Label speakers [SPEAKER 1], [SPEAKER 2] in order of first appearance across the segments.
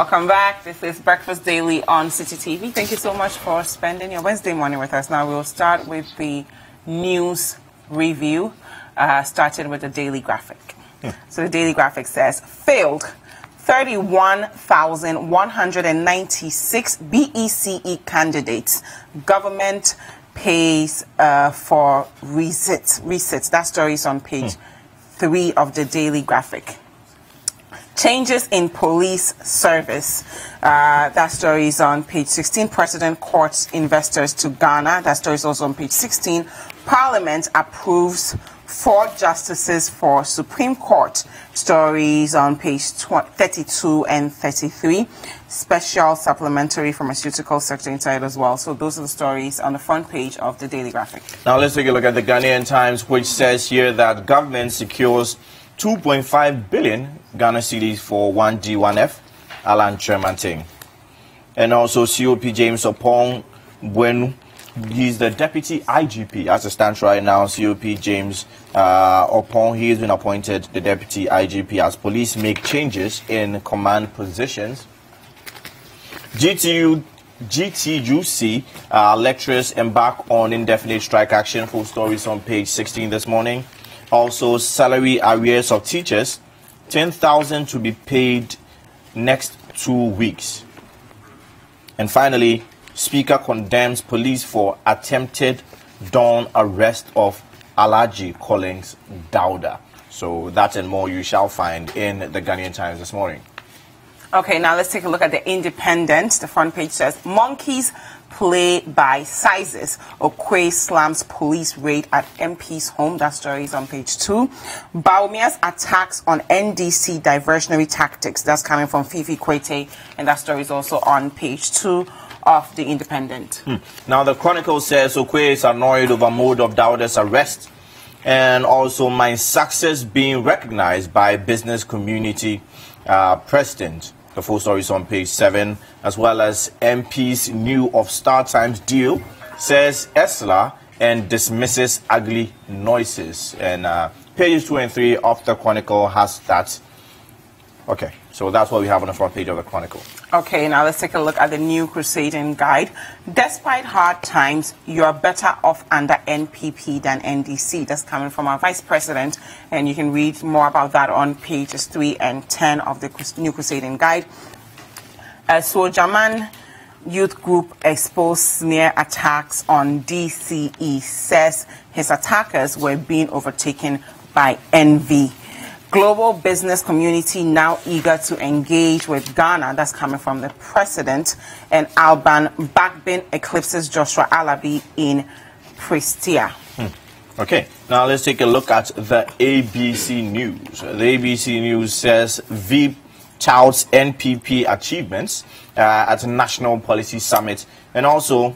[SPEAKER 1] Welcome back. This is Breakfast Daily on City TV. Thank you so much for spending your Wednesday morning with us. Now we'll start with the news review, starting with the Daily Graphic. So the Daily Graphic says, failed 31,196 BECE candidates. Government pays for resits. That story is on page 3 of the Daily Graphic. Changes in police service. That story is on page 16. President courts investors to Ghana. That story is also on page 16. Parliament approves 4 justices for Supreme Court. Stories on page 32 and 33. Special supplementary pharmaceutical sector inside as well. So those are the stories on the front page of the Daily Graphic.
[SPEAKER 2] Now let's take a look at the Ghanaian Times, which says here that government secures 2.5 billion Ghana cedis for 1G1F, Alan Tremanting. And also COP James Opong, when he's the deputy IGP as it stands right now. COP James Opong, he has been appointed the deputy IGP as police make changes in command positions. GTUC lecturers embark on indefinite strike action. Full stories on page 16 this morning. Also, salary arrears of teachers, 10,000 to be paid next 2 weeks. And finally, Speaker condemns police for attempted dawn arrest of Alhaji Collins Dauda. So that and more you shall find in the Ghanaian Times this morning.
[SPEAKER 1] Okay, now let's take a look at the Independent. The front page says, monkeys play by sizes. Okwe slams police raid at MP's home. That story is on page 2. Baumia's attacks on NDC diversionary tactics. That's coming from Fifi Kwete, and that story is also on page 2 of the Independent.
[SPEAKER 2] Now the Chronicle says Okwe is annoyed over mode of Dauda's arrest, and also my success being recognized by business community president. The full story is on page 7, as well as MP's new of Star Times deal, says Esla, and dismisses ugly noises. And pages 2 and 3 of the Chronicle has that. Okay, so that's what we have on the front page of the Chronicle.
[SPEAKER 1] Okay, now let's take a look at the New Crusading Guide. Despite hard times, you're better off under NPP than NDC. That's coming from our Vice President, and you can read more about that on pages 3 and 10 of the New Crusading Guide. So German Youth Group exposed smear attacks on DCE, says his attackers were being overtaken by envy. Global business community now eager to engage with Ghana. That's coming from the president. And Alban Bagbin eclipses Joshua Alabi in Prestia.
[SPEAKER 2] Okay, now let's take a look at the ABC News. The ABC News says VIP touts NPP achievements at National Policy Summit, and also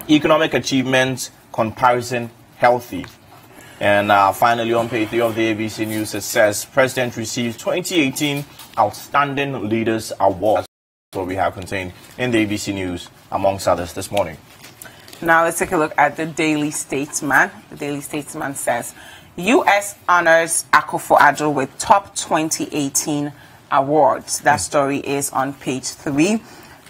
[SPEAKER 2] economic achievements comparison healthy. And finally, on page 3 of the ABC News, it says President receives 2018 Outstanding Leaders Award. That's what we have contained in the ABC News, amongst others, this morning.
[SPEAKER 1] Now let's take a look at the Daily Statesman. The Daily Statesman says, U.S. honors Akufo-Addo with top 2018 awards. That story is on page 3.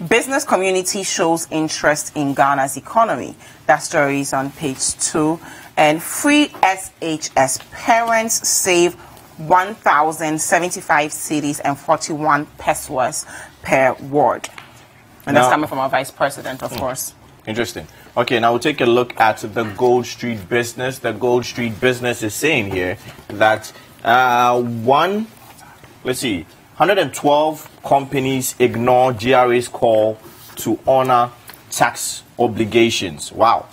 [SPEAKER 1] Business community shows interest in Ghana's economy. That story is on page 2. And free SHS parents save 1,075 cedis and 41 pesos per ward. And that's coming from our Vice President, of course.
[SPEAKER 2] Interesting. Okay, now we'll take a look at the Gold Street Business. The Gold Street Business is saying here that 112 companies ignore GRA's call to honor tax obligations. Wow.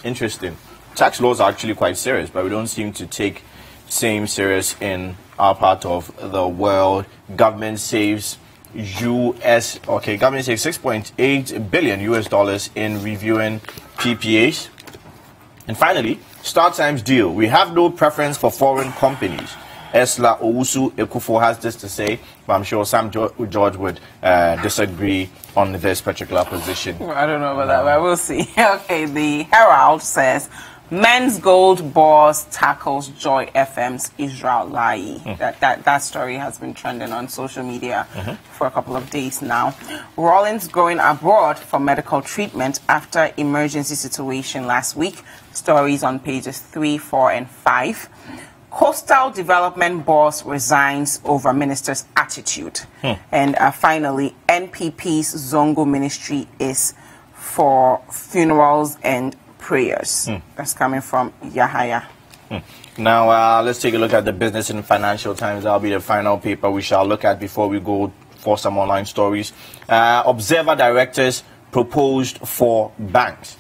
[SPEAKER 2] Interesting. Tax laws are actually quite serious, but we don't seem to take same serious in our part of the world. Government saves $6.8 billion in reviewing PPAs. And finally, Star Times deal. We have no preference for foreign companies. Esla Owusu Ekufo has this to say, but I'm sure Sam George would disagree on this particular position.
[SPEAKER 1] I don't know about that, but we'll see. Okay, the Herald says Men's Gold Boss tackles Joy FM's Israel Lai. That story has been trending on social media for a couple of days now. Rollins going abroad for medical treatment after emergency situation last week. Stories on pages 3, 4, and 5. Coastal Development Boss resigns over minister's attitude. And finally, NPP's Zongo ministry is for funerals and prayers. That's coming from Yahaya.
[SPEAKER 2] Now, let's take a look at the Business and Financial Times. That'll be the final paper we shall look at before we go for some online stories. Observer directors proposed for banks.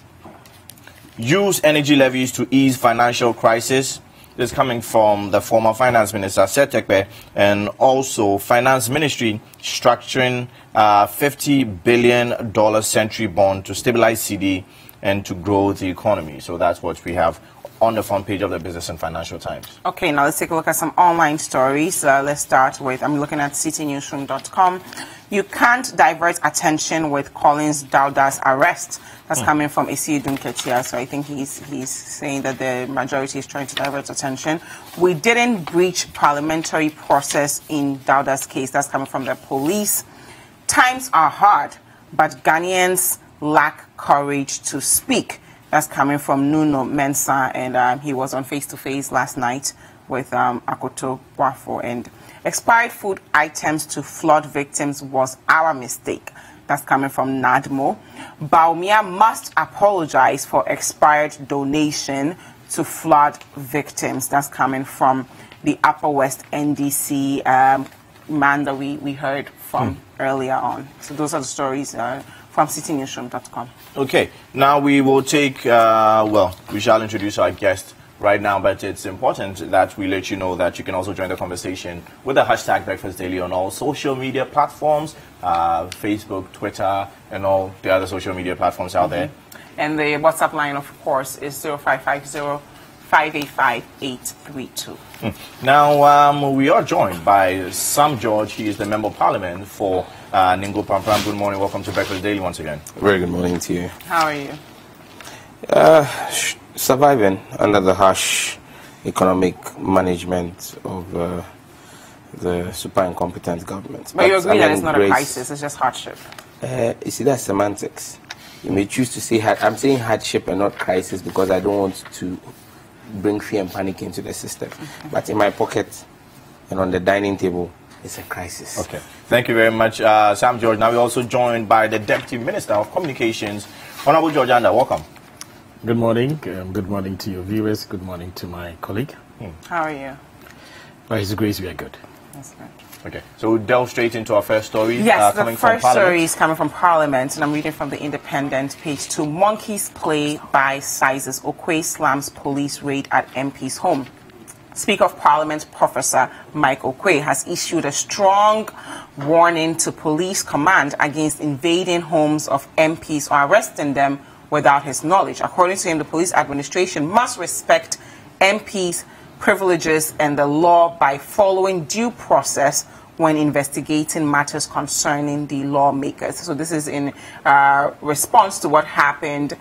[SPEAKER 2] Use energy levies to ease financial crisis. This is coming from the former Finance Minister, Setekbe, and also Finance Ministry structuring $50 billion century bond to stabilize CD and to grow the economy. So that's what we have on the front page of the Business and Financial Times.
[SPEAKER 1] Okay, now let's take a look at some online stories. Let's start with, I'm looking at citynewsroom.com. You can't divert attention with Collins Dauda's arrest. That's coming from Isi Dunketia. So I think he's saying that the majority is trying to divert attention. We didn't breach parliamentary process in Dauda's case. That's coming from the police. Times are hard, but Ghanaians lack courage to speak. That's coming from Nuno Mensah, and he was on face-to-face last night with Akoto Boafo. And expired food items to flood victims was our mistake. That's coming from Nadmo. Baumia must apologize for expired donation to flood victims. That's coming from the Upper West NDC man that we heard from earlier on. So those are the stories from citynewsroom.com.
[SPEAKER 2] Okay, now we will take, we shall introduce our guest right now, but it's important that we let you know that you can also join the conversation with the hashtag Breakfast Daily on all social media platforms, Facebook, Twitter, and all the other social media platforms out there.
[SPEAKER 1] And the WhatsApp line, of course, is 0550-585-832.
[SPEAKER 2] Now, we are joined by Sam George. He is the Member of Parliament for NIngo Prampram. Good morning. Welcome to Breakfast Daily once again.
[SPEAKER 3] Very good morning to you.
[SPEAKER 1] How are you?
[SPEAKER 3] Surviving under the harsh economic management of the super incompetent government.
[SPEAKER 1] But you agree that it's not a crisis, it's just hardship?
[SPEAKER 3] You see, that's semantics. You may choose to say, I'm saying hardship and not crisis because I don't want to bring fear and panic into the system. But in my pocket and on the dining table, it's a crisis.
[SPEAKER 2] Okay. Thank you very much, Sam George. Now we're also joined by the Deputy Minister of Communications, Honorable George Andah. Welcome.
[SPEAKER 4] Good morning. Good morning to your viewers. Good morning to my colleague.
[SPEAKER 1] How are you?
[SPEAKER 4] By His grace, we are good.
[SPEAKER 1] That's good.
[SPEAKER 2] Okay, so we'll delve straight into our first story.
[SPEAKER 1] Yes, the first story is coming from Parliament, and I'm reading from the Independent, page 2. Monkeys play by sizes. Okwe slams police raid at MP's home. Speaker of Parliament, Professor Mike Okwe, has issued a strong warning to police command against invading homes of MPs or arresting them without his knowledge. According to him, the police administration must respect MPs' privileges and the law by following due process when investigating matters concerning the lawmakers. So this is in response to what happened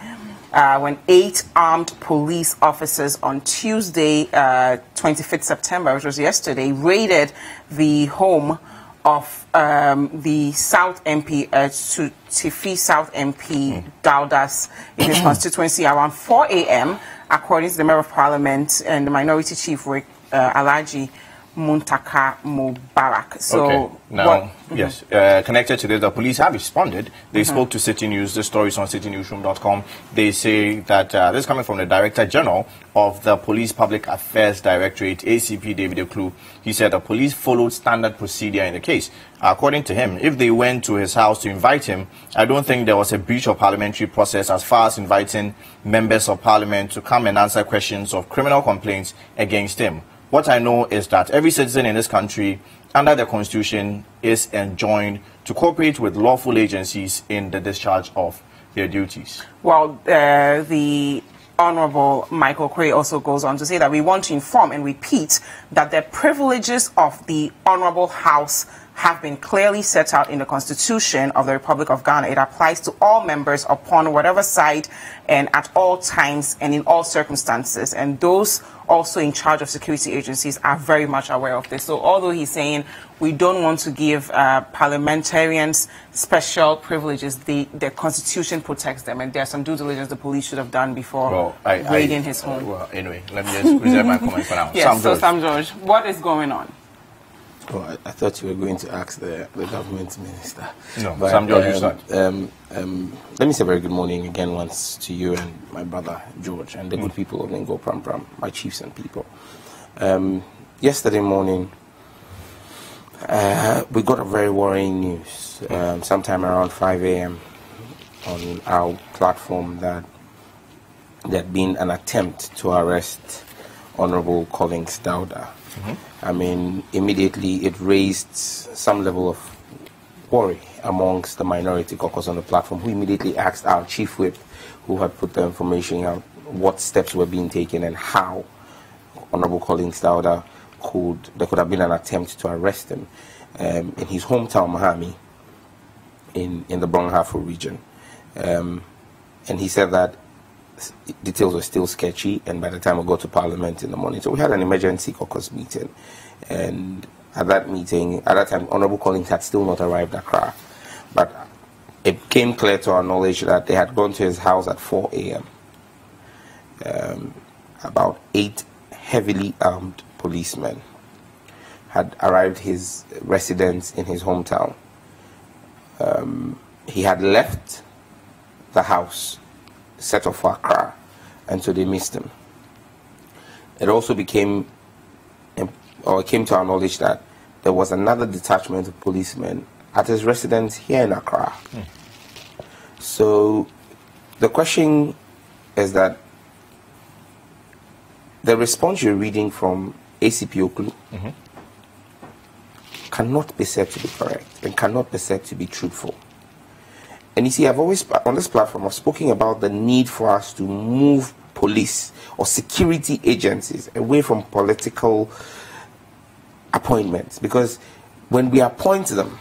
[SPEAKER 1] when 8 armed police officers on Tuesday, 25th September, which was yesterday, raided the home of the South MP, Tifi South MP Daudas in his constituency around 4 a.m., according to the Member of Parliament and the Minority Chief, Alhaji Muntaka Mubarak. So,
[SPEAKER 2] okay. Now, yes, connected to this, the police have responded. They spoke to City News. The story is on citynewsroom.com. They say that this is coming from the Director General of the Police Public Affairs Directorate, ACP David Eklu. He said the police followed standard procedure in the case. According to him, if they went to his house to invite him, I don't think there was a breach of parliamentary process as far as inviting members of parliament to come and answer questions of criminal complaints against him. What I know is that every citizen in this country, under the Constitution, is enjoined to cooperate with lawful agencies in the discharge of their duties.
[SPEAKER 1] Well, the Honorable Michael Cray also goes on to say that we want to inform and repeat that the privileges of the Honorable House have been clearly set out in the Constitution of the Republic of Ghana. It applies to all members upon whatever side and at all times and in all circumstances. And those also in charge of security agencies are very much aware of this. So although he's saying we don't want to give parliamentarians special privileges, the Constitution protects them, and there's some due diligence the police should have done before raiding his home.
[SPEAKER 2] Well, anyway, let me just reserve my comment for now.
[SPEAKER 1] Yes, Sam George, what is going on?
[SPEAKER 3] Oh, I thought you were going to ask the government minister.
[SPEAKER 2] No,
[SPEAKER 3] but,
[SPEAKER 2] Sam George, you start.
[SPEAKER 3] Let me say a very good morning again once to you and my brother George and the good people of NIngo Prampram, my chiefs and people. Yesterday morning, we got a very worrying news. Sometime around 5 a.m. on our platform that there had been an attempt to arrest Honorable Collins Dauda. I mean, immediately it raised some level of worry amongst the minority caucus on the platform, who immediately asked our chief whip, who had put the information out, what steps were being taken and how Honorable Collins Dauda there could have been an attempt to arrest him in his hometown, Mahami, in the Brong-Ahafo region. And he said that details were still sketchy, and by the time we got to Parliament in the morning, so we had an emergency caucus meeting, and at that time, Honorable Collins had still not arrived at Accra, but it became clear to our knowledge that they had gone to his house at 4 a.m. About 8 heavily armed policemen had arrived his residence in his hometown. He had left the house set off for Accra, and so they missed him. It also came to our knowledge that there was another detachment of policemen at his residence here in Accra. So the question is that the response you're reading from ACP Oklu cannot be said to be correct and cannot be said to be truthful. And you see, I've always, on this platform, I've spoken about the need for us to move police or security agencies away from political appointments. Because when we appoint them,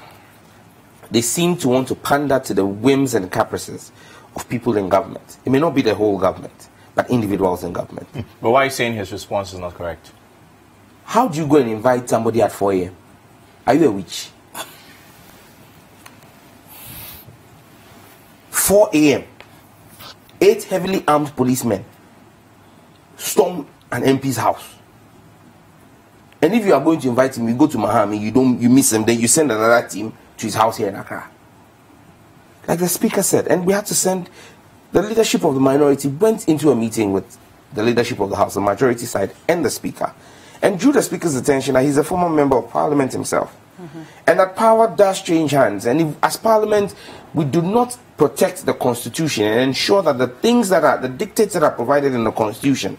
[SPEAKER 3] they seem to want to pander to the whims and caprices of people in government. It may not be the whole government, but individuals in government.
[SPEAKER 2] But why are you saying his response is not correct?
[SPEAKER 3] How do you go and invite somebody at 4 a.m.? Are you a witch? 4 a.m. 8 heavily armed policemen storm an MP's house. And if you are going to invite him, you go to Mahami, you miss him, then you send another team to his house here in Accra. Like the speaker said, and we had to send, the leadership of the minority went into a meeting with the leadership of the House, the majority side, and the speaker, and drew the speaker's attention that he's a former member of parliament himself. And that power does change hands. And if, as Parliament, we do not protect the Constitution and ensure that the things that are, the dictates that are provided in the Constitution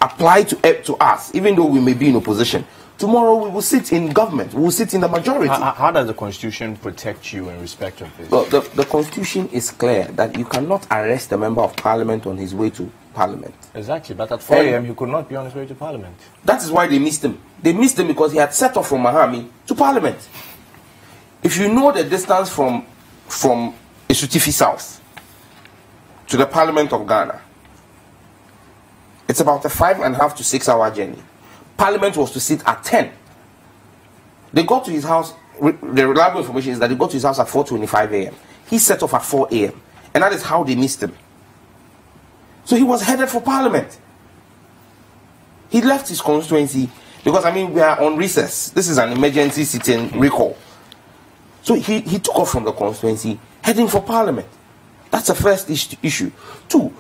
[SPEAKER 3] apply to us, even though we may be in opposition, tomorrow we will sit in government, we will sit in the majority.
[SPEAKER 2] How does the Constitution protect you in respect of this?
[SPEAKER 3] Well, the Constitution is clear that you cannot arrest a member of Parliament on his way to Parliament.
[SPEAKER 2] Exactly, but at 4 a.m. he could not be on his way to Parliament.
[SPEAKER 3] That is why they missed him. They missed him because he had set off from Mahami to Parliament. If you know the distance from Isutifi South to the Parliament of Ghana, it's about a 5.5 to 6 hour journey. Parliament was to sit at 10. They got to his house, the reliable information is that they got to his house at 4:25 a.m. He set off at 4 a.m. And that is how they missed him. So he was headed for Parliament. He left his constituency because, I mean, we are on recess. This is an emergency sitting recall. So he took off from the constituency, heading for Parliament. That's the first issue. 2,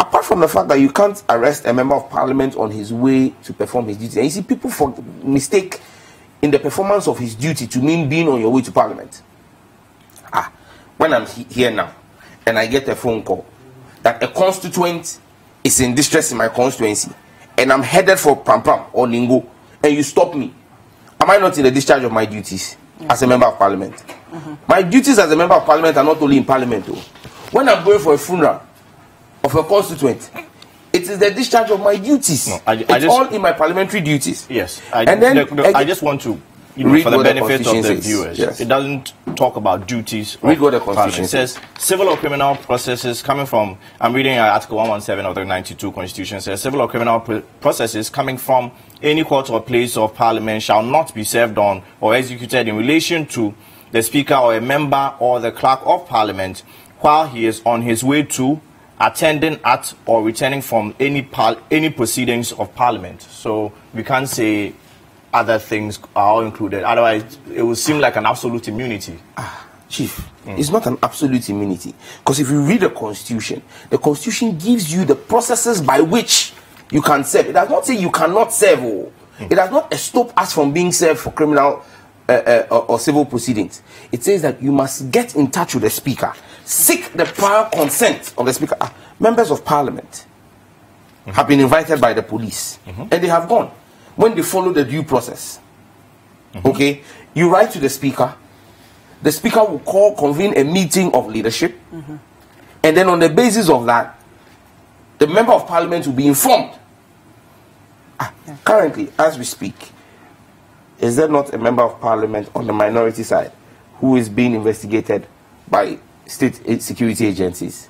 [SPEAKER 3] apart from the fact that you can't arrest a member of Parliament on his way to perform his duty, and you see people mistake in the performance of his duty to mean being on your way to Parliament. When I'm here now, and I get a phone call that a constituent is in distress in my constituency, and I'm headed for Prampram or NIngo, and you stop me, am I not in the discharge of my duties as a member of Parliament? My duties as a member of Parliament are not only in Parliament. When I'm going for a funeral of a constituent, it is the discharge of my duties. No, it's all in my parliamentary duties.
[SPEAKER 2] Yes.
[SPEAKER 3] I
[SPEAKER 2] just want to for the benefit of the viewers, it doesn't talk about duties.
[SPEAKER 3] Read what the Constitution
[SPEAKER 2] says. Civil or criminal processes coming from, I'm reading Article 117 of the 92 Constitution, says civil or criminal processes coming from any court or place of Parliament shall not be served on or executed in relation to the Speaker or a member or the Clerk of Parliament while he is on his way to, attending at, or returning from any proceedings of Parliament. So we can't say other things are all included. Otherwise, it would seem like an absolute immunity.
[SPEAKER 3] Chief, it's not an absolute immunity. Because if you read the Constitution gives you the processes by which you can serve. It does not say you cannot serve. It does not stop us from being served for criminal or civil proceedings. It says that you must get in touch with the Speaker, seek the prior consent of the Speaker. Members of Parliament have been invited by the police, and they have gone. When they follow the due process, okay, you write to the Speaker will convene a meeting of leadership, and then on the basis of that, the Member of Parliament will be informed. Currently, as we speak, is there not a Member of Parliament on the minority side who is being investigated by state security agencies?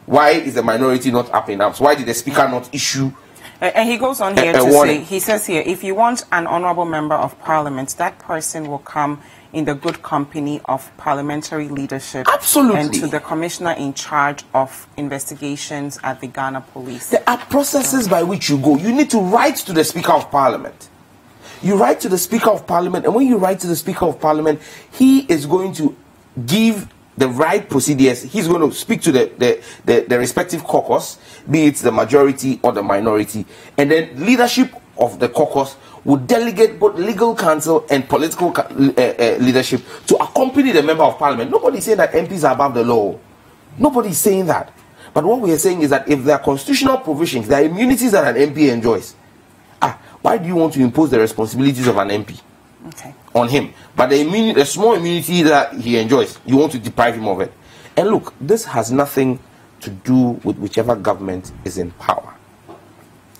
[SPEAKER 3] Why is the minority not up in arms? Why did the Speaker not issue?
[SPEAKER 1] And he goes on here to say, he says here, if you want an honorable member of Parliament, that person will come in the good company of parliamentary leadership.
[SPEAKER 3] Absolutely.
[SPEAKER 1] And to the commissioner in charge of investigations at the Ghana Police.
[SPEAKER 3] There are processes by which you go. You need to write to the Speaker of Parliament. You write to the Speaker of Parliament, and when you write to the Speaker of Parliament, he is going to give the right procedures. He's going to speak to the respective caucus, be it the majority or the minority, and then leadership of the caucus would delegate both legal counsel and political leadership to accompany the Member of Parliament. Nobody is saying that MPs are above the law. Nobody is saying that. But what we are saying is that if there are constitutional provisions, there are immunities that an MP enjoys. Why do you want to impose the responsibilities of an MP on him? But the small immunity that he enjoys, you want to deprive him of it. And look, this has nothing to do with whichever government is in power.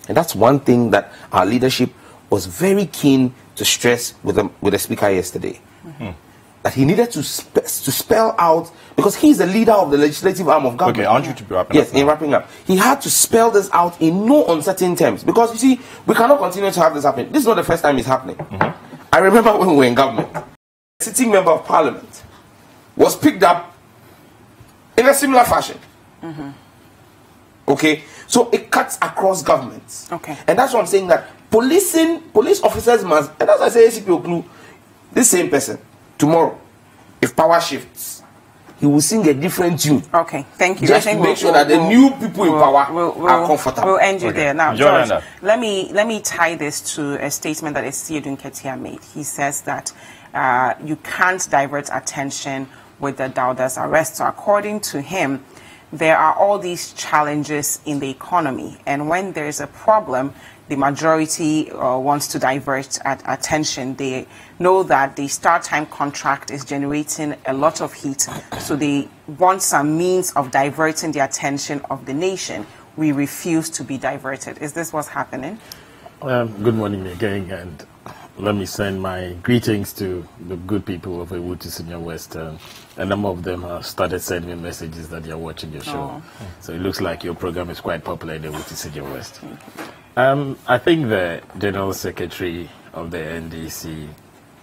[SPEAKER 3] And that's one thing that our leadership was very keen to stress with the Speaker yesterday. That he needed to spell out, because he's the leader of the legislative arm of government.
[SPEAKER 2] Okay, I want you to be wrapping up.
[SPEAKER 3] Yes, in wrapping up. He had to spell this out in no uncertain terms. Because, you see, we cannot continue to have this happen. This is not the first time it's happening. I remember when we were in government, a sitting Member of Parliament was picked up in a similar fashion. Okay? So it cuts across governments.
[SPEAKER 1] Okay.
[SPEAKER 3] And that's what I'm saying, that police officers must, and as I say, ACP Oklu, this same person, tomorrow, if power shifts, he will sing a different tune.
[SPEAKER 1] Okay, thank you.
[SPEAKER 3] Just to make sure that the new people in power are comfortable.
[SPEAKER 1] We'll end you there. Now,
[SPEAKER 2] George,
[SPEAKER 1] let me tie this to a statement that Esiedun Ketia made. He says that you can't divert attention with the Dauda's arrest. So according to him, there are all these challenges in the economy, and when there's a problem, the majority wants to divert attention. They know that the start time contract is generating a lot of heat, so they want some means of diverting the attention of the nation. We refuse to be diverted. Is this what's happening?
[SPEAKER 4] Good morning again, and let me send my greetings to the good people of Ewuti Senior West. A number of them have started sending me messages that they are watching your show. So it looks like your program is quite popular in Ewuti Senior West. I think the General Secretary of the NDC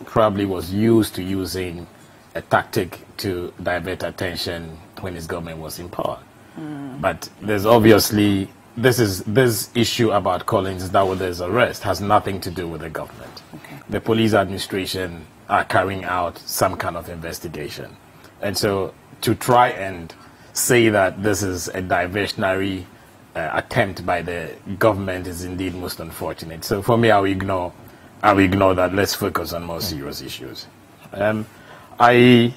[SPEAKER 4] probably was used to using a tactic to divert attention when his government was in power. But there's obviously, this issue about Collins Dauda's arrest has nothing to do with the government. The police administration are carrying out some kind of investigation. And so to try and say that this is a diversionary attempt by the government is indeed most unfortunate. So for me, I'll ignore that. Let's focus on more serious issues. I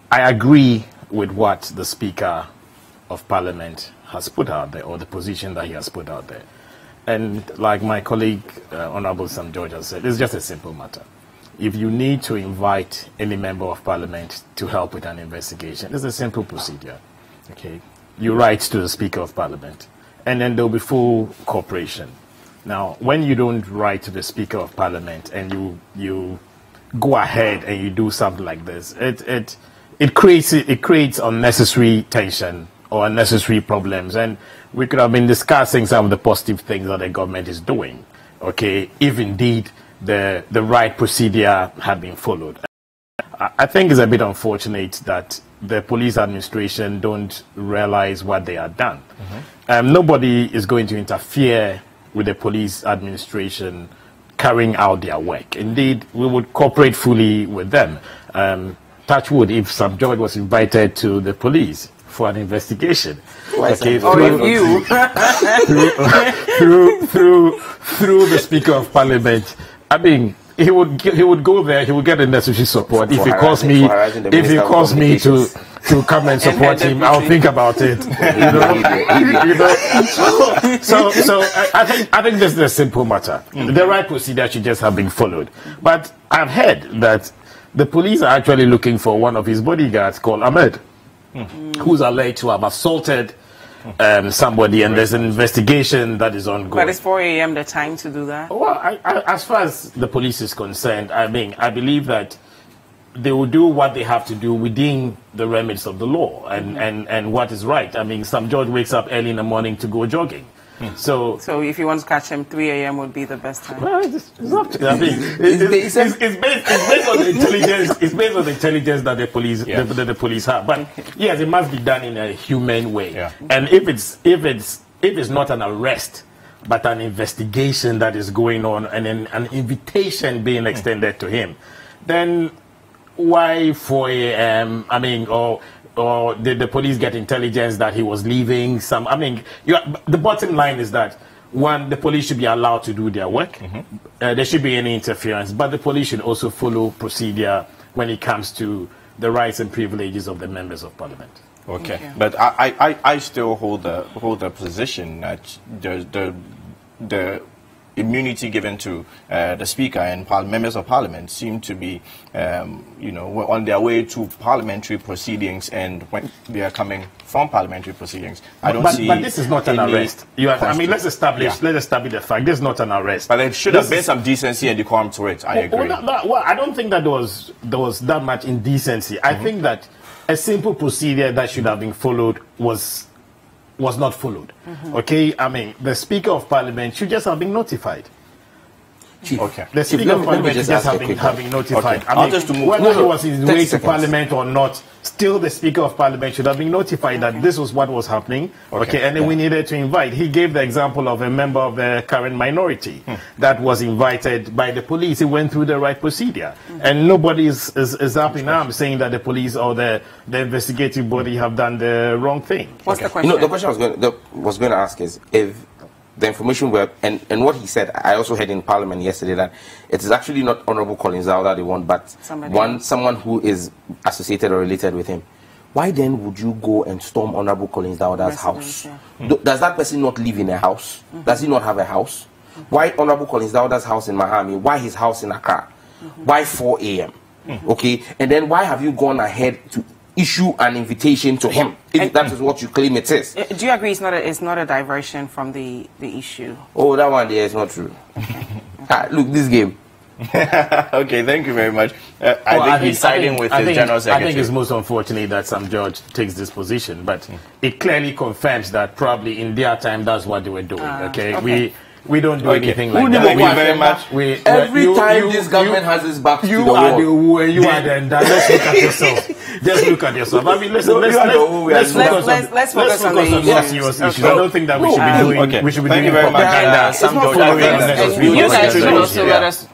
[SPEAKER 4] agree with what the Speaker of Parliament has put out there, or the position that he has put out there. And like my colleague, Honorable Sam George has said, it's just a simple matter. If you need to invite any member of Parliament to help with an investigation, it's a simple procedure. Okay, you write to the Speaker of Parliament, and then there'll be full cooperation. Now, when you don't write to the Speaker of Parliament and you go ahead and you do something like this, it creates unnecessary tension or unnecessary problems. And we could have been discussing some of the positive things that the government is doing, okay, if indeed the right procedure had been followed. I think it's a bit unfortunate that the police administration don't realize what they have done. Nobody is going to interfere with the police administration carrying out their work. Indeed, we would cooperate fully with them. Touch wood, if Sam George was invited to the police for an investigation, okay, through the Speaker of Parliament, I mean, he would go there. He would get the necessary support. If he calls me to come and support him, I'll think about it. So I think this is a simple matter. The right procedure should just have been followed. But I've heard that the police are actually looking for one of his bodyguards called Ahmed, who's alleged to have assaulted somebody, and there's an investigation that is ongoing.
[SPEAKER 1] But it's 4 a.m. the time to do that?
[SPEAKER 4] Well, as far as the police is concerned, I mean, I believe that they will do what they have to do within the remits of the law and what is right. I mean, Sam George wakes up early in the morning to go jogging. So
[SPEAKER 1] if you want to catch him, 3 a.m. would be the best time.
[SPEAKER 4] Well, it's up to, I mean, it's based on the intelligence. It's based on the intelligence that the police the police have. But yes, it must be done in a humane way. Yeah. And if it's not an arrest, but an investigation that is going on, and then an invitation being extended to him, then why 4 a.m.? I mean, or did the police get intelligence that he was leaving? I mean, the bottom line is that, one, the police should be allowed to do their work. There should be any interference, but the police should also follow procedure when it comes to the rights and privileges of the members of Parliament.
[SPEAKER 2] Okay, but I still hold the position that the immunity given to the Speaker and members of Parliament seem to be, on their way to parliamentary proceedings, and when they are coming from parliamentary proceedings, I don't see.
[SPEAKER 4] But this is not an arrest. I mean, let's establish the fact. This is not an arrest.
[SPEAKER 2] But there should have been some decency and decorum to it. I agree.
[SPEAKER 4] Well, I don't think that there was that much indecency. I think that a simple procedure that should have been followed was not followed. Okay, I mean, the Speaker of Parliament should just have been notified.
[SPEAKER 2] Okay.
[SPEAKER 4] The Speaker of Parliament should just have been notified.
[SPEAKER 2] Okay.
[SPEAKER 4] I mean, whether he was in his way to Parliament or not, still the Speaker of Parliament should have been notified that this was what was happening. Okay, and then we needed to invite. He gave the example of a member of the current minority that was invited by the police. He went through the right procedure, and nobody is up in arms saying that the police or the investigative body have done the wrong thing.
[SPEAKER 1] What's the question?
[SPEAKER 3] The question I was going to ask is, if the information were, and what he said, I also heard in Parliament yesterday, that it is actually not Honorable Collins Dauda they want, but someone who is associated or related with him. Why then would you go and storm Honorable Collins Dauda's house? Does that person not live in a house? Does he not have a house? Why Honorable Collins Dauda's house in Miami? Why his house in Accra? Why 4 a.m.? Okay, and then why have you gone ahead to issue an invitation to him, if that is what you claim it is?
[SPEAKER 1] Do you agree it's not a diversion from the issue?
[SPEAKER 3] Oh, that one there is not true. Look, this game.
[SPEAKER 2] Okay, thank you very much. I think he's siding with the General Secretary.
[SPEAKER 4] I think it's most unfortunate that Sam George takes this position, but it clearly confirms that probably in their time that's what they were doing. Okay. We don't do anything like that.
[SPEAKER 2] Thank you very much.
[SPEAKER 3] Every time this government has its back to the wall.
[SPEAKER 4] You are the let's look at yourself. Just look at yourself. I mean, let's focus on the more serious issues. I don't think that we should be doing propaganda.
[SPEAKER 1] You guys should also let us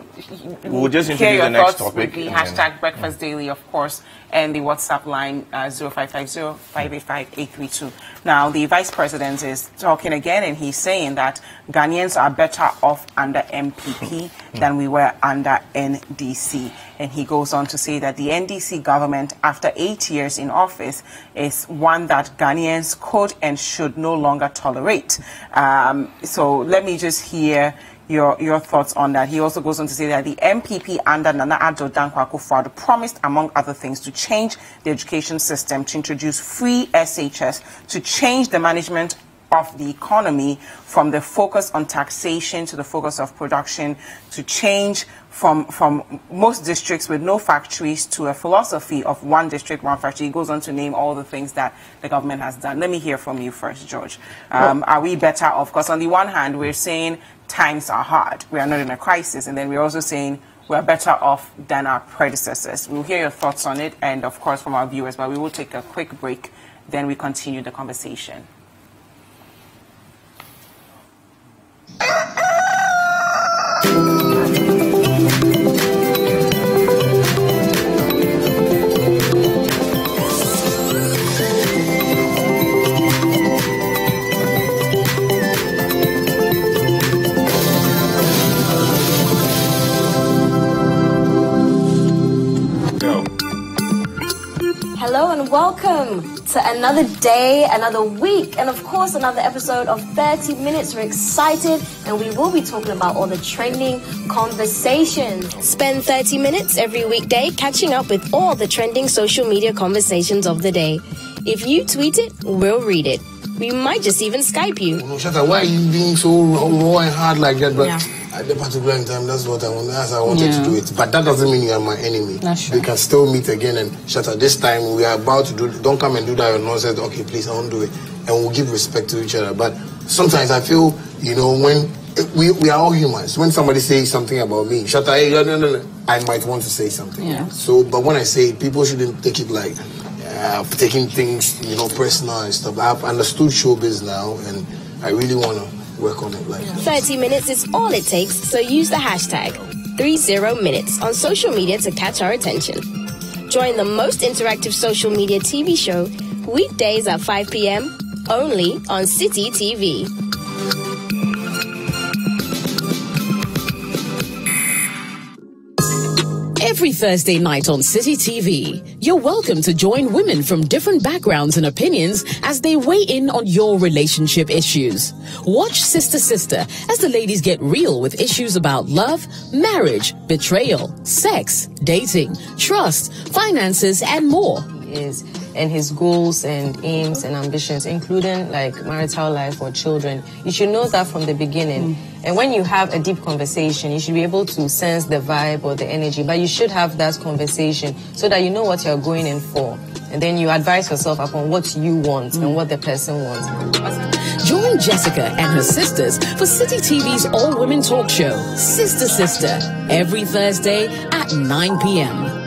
[SPEAKER 2] we'll just
[SPEAKER 1] hear
[SPEAKER 2] introduce
[SPEAKER 1] your
[SPEAKER 2] the next
[SPEAKER 1] thoughts
[SPEAKER 2] topic.
[SPEAKER 1] with the hashtag Breakfast Daily, of course, and the WhatsApp line 0550-585-832. Now, the Vice President is talking again, and he's saying that Ghanaians are better off under MPP than we were under NDC. And he goes on to say that the NDC government, after 8 years in office, is one that Ghanaians could and should no longer tolerate. So let me just hear your thoughts on that. He also goes on to say that the MPP under Nana Addo Dankwa Akufo-Addo promised, among other things, to change the education system, to introduce free SHS, to change the management of the economy, from the focus on taxation to the focus of production, to change from most districts with no factories to a philosophy of one district, one factory. He goes on to name all the things that the government has done. Let me hear from you first, George. Are we better off? Because on the one hand, we're saying times are hard. We are not in a crisis. And then we're also saying we're better off than our predecessors. We'll hear your thoughts on it and, of course, from our viewers. But we will take a quick break. Then we continue the conversation.
[SPEAKER 5] Hello and welcome to another day, another week, and of course another episode of 30 Minutes. We're excited and we will be talking about all the trending conversations. Spend 30 minutes every weekday catching up with all the trending social media conversations of the day. If you tweet it, we'll read it. We might just even Skype you.
[SPEAKER 6] No, Shatta, why are you being so raw and hard like that? But at the particular time, that's what I wanted to do it. But that doesn't mean you are my enemy. We can still meet again and Shatta, this time we are about to do, don't come and do that nonsense. Okay, please, I won't do it. And we'll give respect to each other. But sometimes I feel, you know, when we are all humans. When somebody says something about me, Shatta, hey, no, I might want to say something.
[SPEAKER 5] Yeah.
[SPEAKER 6] So, but when I say it, people shouldn't take it like taking things, you know, personal and stuff. I've understood showbiz now, and I really want to work on it. Like
[SPEAKER 5] 30 minutes is all it takes, so use the hashtag 30minutes on social media to catch our attention. Join the most interactive social media TV show weekdays at 5 p.m. only on City TV.
[SPEAKER 7] Every Thursday night on City TV, you're welcome to join women from different backgrounds and opinions as they weigh in on your relationship issues. Watch Sister Sister as the ladies get real with issues about love, marriage, betrayal, sex, dating, trust, finances, and more.
[SPEAKER 8] Is and his goals and aims and ambitions, including like marital life or children. You should know that from the beginning. And when you have a deep conversation, you should be able to sense the vibe or the energy, but you should have that conversation so that you know what you're going in for. And then you advise yourself upon what you want and what the person wants.
[SPEAKER 7] Join Jessica and her sisters for City TV's all-women talk show, Sister Sister, every Thursday at 9 p.m.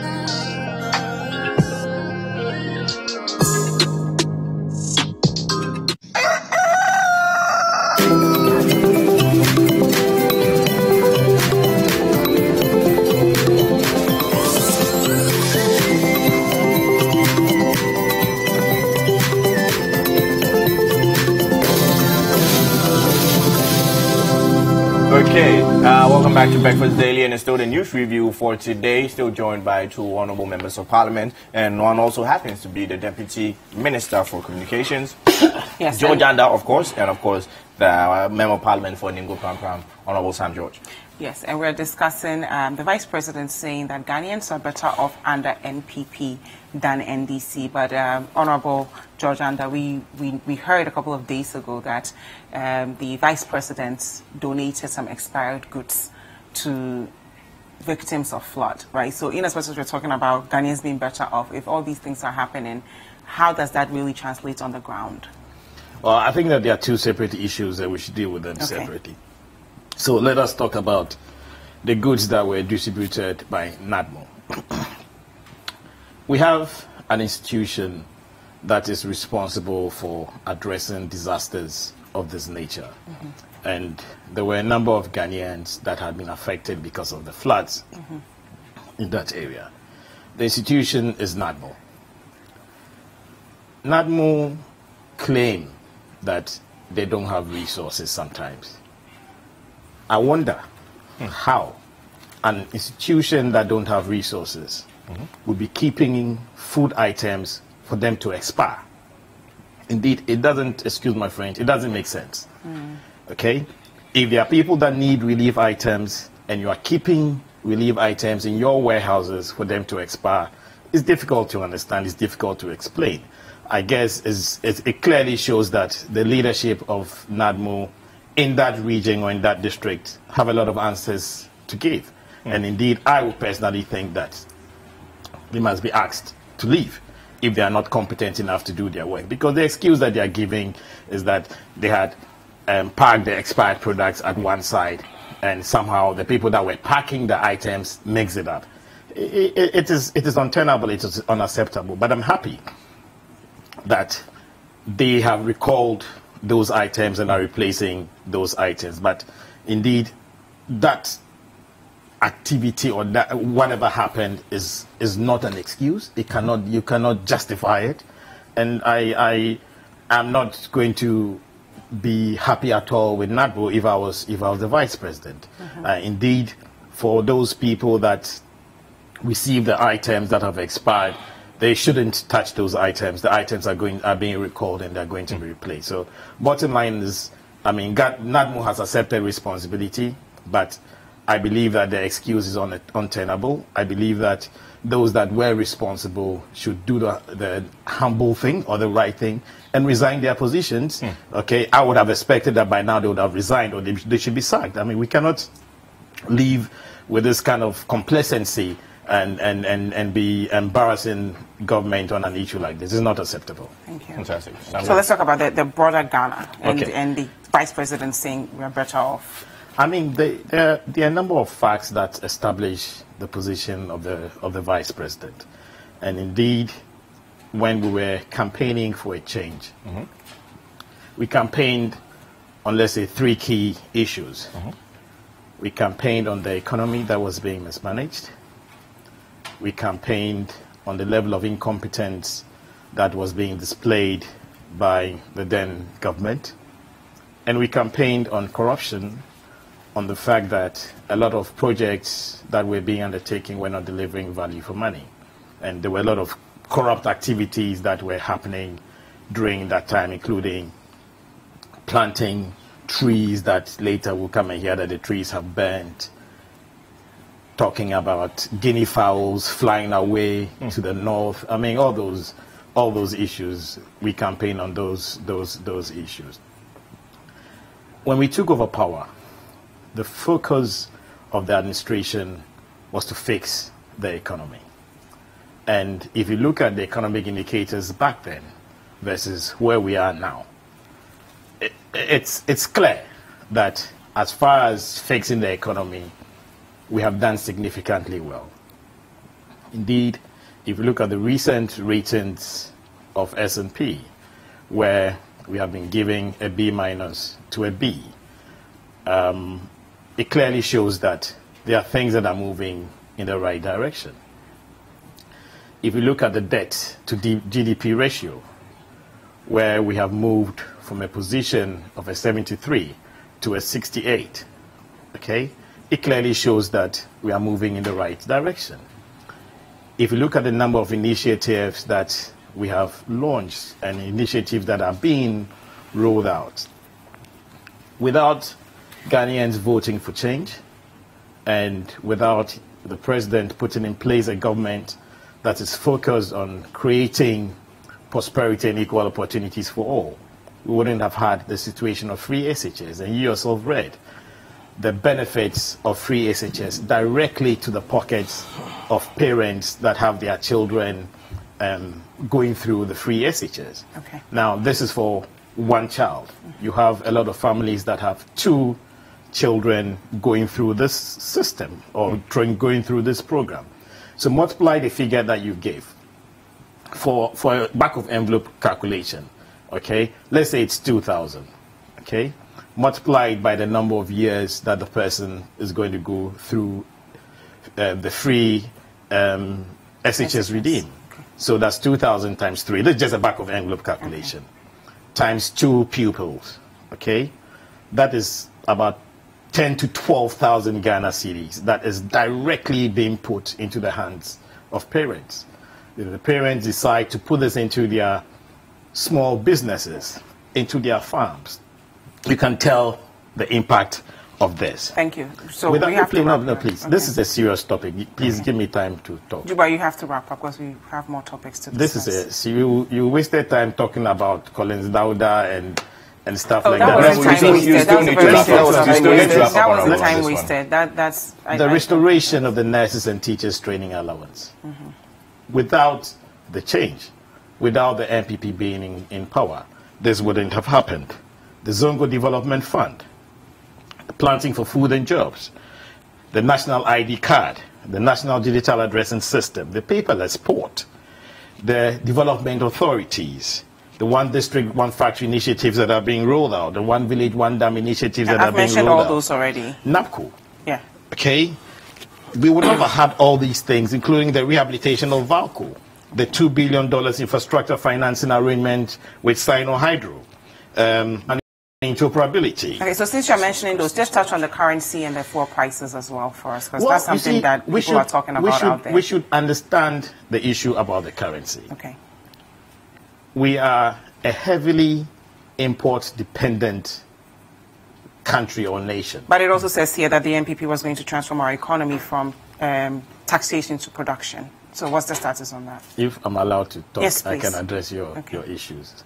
[SPEAKER 2] Welcome back to Breakfast Daily, and it's still the news review for today. Still joined by two honourable members of Parliament, and one also happens to be the Deputy Minister for Communications, yes, George Andah, of course, and of course the Member of Parliament for NIngo Prampram, Honourable Sam George. Yes, and we're discussing the Vice President saying that Ghanaians are better off under NPP than NDC. But Honourable George Andah, we heard a couple of days ago that the Vice President donated some expired goods to victims of flood, right? So in as much as we're talking about Ghanaians being better off, if all these things are happening, how does that really translate on the ground?
[SPEAKER 4] Well, I think that there are two separate issues that we should deal with them separately. So let us talk about the goods that were distributed by NADMO. We have an institution that is responsible for addressing disasters of this nature. And there were a number of Ghanaians that had been affected because of the floods in that area. The institution is NADMO. NADMO claim that they don't have resources sometimes. I wonder how an institution that don't have resources would be keeping food items for them to expire. Indeed, it doesn't, excuse my French, it doesn't make sense. Okay? If there are people that need relief items and you are keeping relief items in your warehouses for them to expire, it's difficult to understand, it's difficult to explain. I guess it clearly shows that the leadership of NADMO in that region or in that district have a lot of answers to give. And indeed, I would personally think that they must be asked to leave if they are not competent enough to do their work. Because the excuse that they are giving is that they had parked the expired products at one side, and somehow the people that were packing the items mix it up. It is untenable, it is unacceptable. But I'm happy that they have recalled those items and are replacing those items. But indeed, that activity or that whatever happened is not an excuse. You cannot justify it. And I am not going to be happy at all with NADMO if I was the vice president. Indeed, for those people that receive the items that have expired, they shouldn't touch those items. The items are being recalled and they're going to be replaced. So bottom line is, I mean, NADMO has accepted responsibility, but I believe that the excuse is untenable. I believe that those that were responsible should do the humble thing or the right thing and resign their positions. Okay, I would have expected that by now they would have resigned or they should be sacked. I mean, we cannot live with this kind of complacency and be embarrassing government on an issue like this. It's not acceptable.
[SPEAKER 1] Thank you.
[SPEAKER 2] Fantastic.
[SPEAKER 1] So let's talk about the broader Ghana and the vice president saying we're better off.
[SPEAKER 4] I mean, there are a number of facts that establish the position of the vice president. And indeed, when we were campaigning for a change, we campaigned on, let's say, 3 key issues. We campaigned on the economy that was being mismanaged. We campaigned on the level of incompetence that was being displayed by the then government. And we campaigned on corruption, on the fact that a lot of projects that were being undertaken were not delivering value for money. And there were a lot of corrupt activities that were happening during that time, including planting trees that later will come and hear that the trees have burnt, talking about guinea fowls flying away to the north. I mean, all those issues, we campaigned on those issues. When we took over power, the focus of the administration was to fix the economy. And if you look at the economic indicators back then versus where we are now, it's clear that as far as fixing the economy, we have done significantly well. Indeed, if you look at the recent ratings of S&P, where we have been giving a B- to a B, it clearly shows that there are things that are moving in the right direction. If you look at the debt to GDP ratio, where we have moved from a position of a 73 to a 68, okay, it clearly shows that we are moving in the right direction. If you look at the number of initiatives that we have launched and initiatives that are being rolled out, without Ghanaians voting for change and without the president putting in place a government that is focused on creating prosperity and equal opportunities for all, we wouldn't have had the situation of free SHS. And you yourself read the benefits of free SHS directly to the pockets of parents that have their children going through the free SHS.
[SPEAKER 1] Okay.
[SPEAKER 4] Now, this is for one child. You have a lot of families that have 2 children going through this system or going through this program. So multiply the figure that you gave for a back of envelope calculation. Okay, let's say it's 2,000. Okay, multiply it by the number of years that the person is going to go through the free SHS redeem. Okay. So that's 2,000 times 3. That's just a back of envelope calculation. Okay. Times 2 pupils. Okay, that is about 10 to 12,000 Ghana cedis that is directly being put into the hands of parents. If the parents decide to put this into their small businesses, into their farms, you can tell the impact of this.
[SPEAKER 1] Thank you. So
[SPEAKER 4] Without,
[SPEAKER 1] we have to
[SPEAKER 4] no, please.
[SPEAKER 1] Okay.
[SPEAKER 4] This is a serious topic. Please give me time to talk.
[SPEAKER 1] But you have to wrap up because we have more topics to discuss.
[SPEAKER 4] This is you wasted time talking about Collins Dauda and stuff like
[SPEAKER 1] that.
[SPEAKER 4] that.
[SPEAKER 1] That was time wasted. That's
[SPEAKER 4] the restoration of the nurses and teachers training allowance. Without the change, without the NPP being in power, this wouldn't have happened. The Zongo Development Fund, the planting for food and jobs, the national ID card, the national digital addressing system, the paperless port, the development authorities, the one district, one factory initiatives that are being rolled out, the one village, one dam initiatives that are being rolled out. I've
[SPEAKER 1] mentioned all those already.
[SPEAKER 4] NAPCO.
[SPEAKER 1] Yeah.
[SPEAKER 4] Okay. We would have had all these things, including the rehabilitation of Valco, the $2 billion infrastructure financing arrangement with Sino-Hydro, and interoperability.
[SPEAKER 1] Okay, so since you're mentioning those, just touch on the currency and the fuel prices as well for us, because that's something that people are talking about out there.
[SPEAKER 4] We should understand the issue about the currency.
[SPEAKER 1] Okay.
[SPEAKER 4] We are a heavily import-dependent country or nation.
[SPEAKER 1] But it also says here that the NPP was going to transform our economy from taxation to production. So what's the status on that?
[SPEAKER 4] If I'm allowed to talk,
[SPEAKER 1] yes,
[SPEAKER 4] I can address your issues.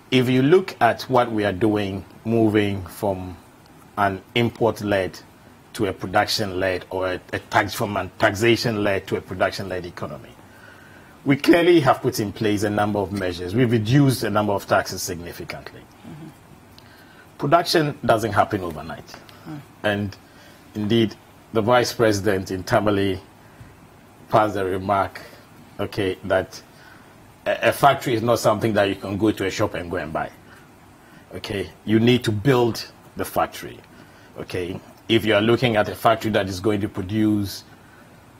[SPEAKER 4] If you look at what we are doing, moving from an import-led to a production-led, or from a taxation-led to a production-led economy, we clearly have put in place a number of measures. We've reduced the number of taxes significantly. Production doesn't happen overnight. And indeed, the Vice President in Tamale passed a remark, okay, that a factory is not something that you can go to a shop and go and buy. Okay, you need to build the factory. Okay, if you are looking at a factory that is going to produce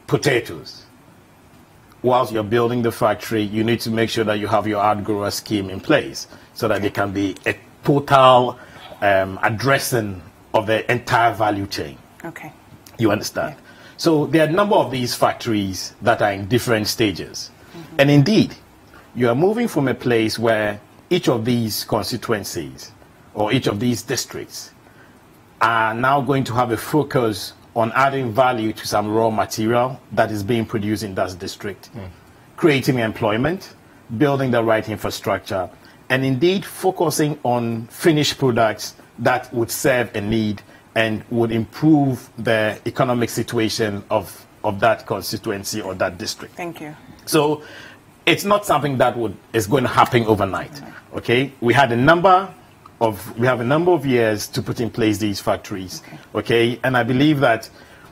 [SPEAKER 4] potatoes, whilst you're building the factory, you need to make sure that you have your outgrower scheme in place so that there can be a total addressing of the entire value chain.
[SPEAKER 1] Okay.
[SPEAKER 4] You understand? Yeah. So there are a number of these factories that are in different stages. And indeed, you are moving from a place where each of these constituencies or each of these districts are now going to have a focus on adding value to some raw material that is being produced in that district, creating employment, building the right infrastructure, and indeed focusing on finished products that would serve a need and would improve the economic situation of that constituency or that district.
[SPEAKER 1] Thank you.
[SPEAKER 4] So it's not something that is going to happen overnight. Okay, we have a number of years to put in place these factories. Okay, and I believe that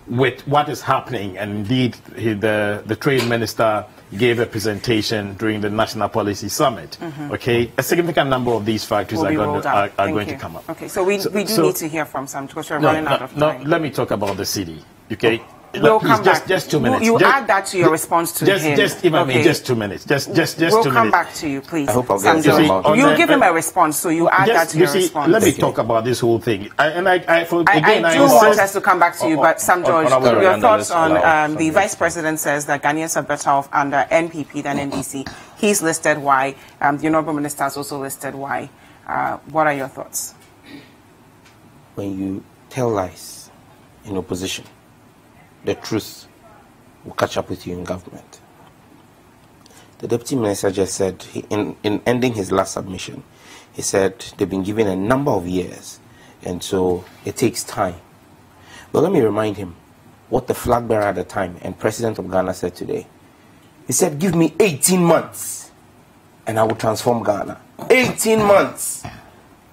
[SPEAKER 4] with what is happening, and indeed the trade minister gave a presentation during the National Policy Summit. Okay, a significant number of these factories are going to come up.
[SPEAKER 1] Okay, so we do need to hear from some because we're running out of time.
[SPEAKER 4] No, let me talk about the city. Okay.
[SPEAKER 1] We'll come back.
[SPEAKER 4] Just 2 minutes.
[SPEAKER 1] You add that to your response to him.
[SPEAKER 4] Just 2 minutes. Just 2 minutes.
[SPEAKER 1] We'll come back to you, please.
[SPEAKER 3] I hope I'll get
[SPEAKER 1] you give him a response, so you add that to your response.
[SPEAKER 4] Let me talk about this whole thing. I
[SPEAKER 1] do want us to come back to you, but Sam George, your thoughts on the Vice President says that Ghanaians are better off under NPP than NDC. He's listed why. The Honourable Minister has also listed why. What are your thoughts?
[SPEAKER 3] When you tell lies in opposition, the truth will catch up with you in government. The Deputy Minister just said, in ending his last submission, he said they've been given a number of years, and so it takes time. But let me remind him what the flag bearer at the time and President of Ghana said today. He said, give me 18 months, and I will transform Ghana. 18 months.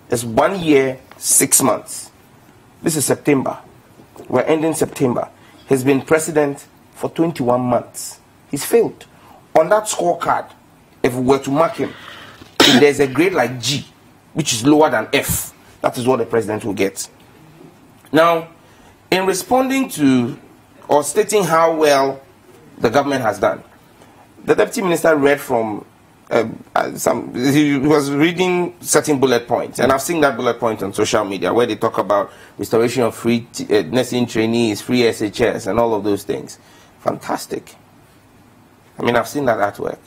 [SPEAKER 3] That's 1 year, 6 months. This is September. We're ending September. He's been president for 21 months. He's failed. On that scorecard, if we were to mark him, if there's a grade like G, which is lower than F, that is what the president will get. Now, in responding to or stating how well the government has done, the Deputy Minister read from he was reading certain bullet points, and I've seen that bullet point on social media where they talk about restoration of free nursing trainees, free SHS, and all of those things. Fantastic. I mean, I've seen that artwork.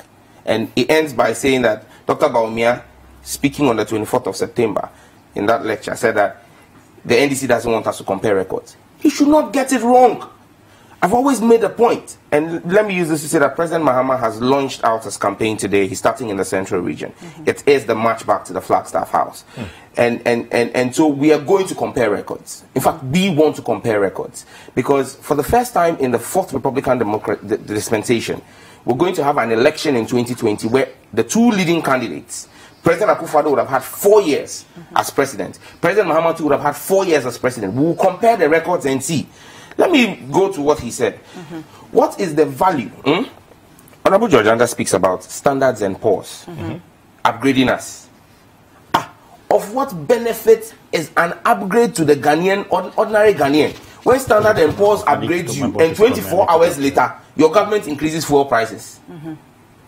[SPEAKER 3] And it ends by saying that Dr. Baumia, speaking on the 24th of September in that lecture, said that the NDC doesn't want us to compare records. He should not get it wrong. I've always made a point, and let me use this to say that President Mahama has launched out his campaign today. He's starting in the central region. It is the march back to the Flagstaff House. And so we are going to compare records. In fact, we want to compare records. Because for the first time in the fourth Republican dispensation, we're going to have an election in 2020 where the two leading candidates, President Akufo-Addo would have had 4 years as president. President Mahama too would have had 4 years as president. We will compare the records and see. Let me go to what he said. What is the value? Honorable George Andah speaks about standards and poors, upgrading us. Of what benefit is an upgrade to the Ghanaian, ordinary Ghanaian? When Standard and Poor's upgrades you and 24 hours later, your government increases fuel prices.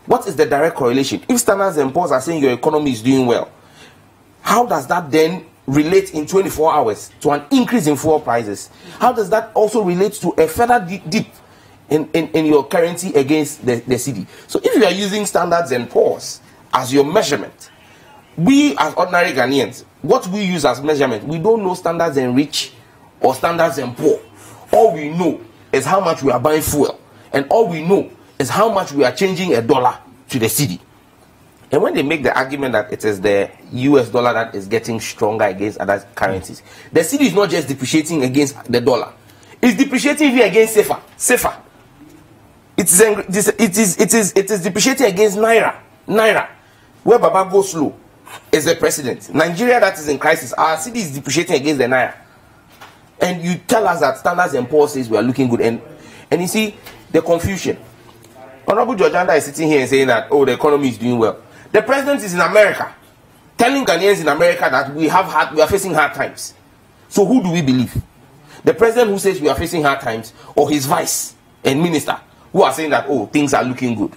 [SPEAKER 3] What is the direct correlation? If Standards and Poor's are saying your economy is doing well, how does that then relate in 24 hours to an increase in fuel prices? How does that also relate to a further dip in your currency against the cedi? So if you are using Standards and Poor's as your measurement, we as ordinary Ghanaians, what we use as measurement, we don't know Standards and Rich or Standards and Poor. All we know is how much we are buying fuel, and all we know is how much we are changing a dollar to the cedi. And when they make the argument that it is the US dollar that is getting stronger against other currencies, the cedi is not just depreciating against the dollar, it's depreciating even against SEFA. It is depreciating against Naira. Where Baba goes slow is the president. Nigeria that is in crisis, our cedi is depreciating against the Naira. And you tell us that Standards and Poor's says we are looking good. And you see the confusion. Honorable George Andah is sitting here and saying that, oh, the economy is doing well. The president is in America, telling Ghanaians in America that we are facing hard times. So who do we believe? The president who says we are facing hard times, or his vice and minister who are saying that, oh, things are looking good?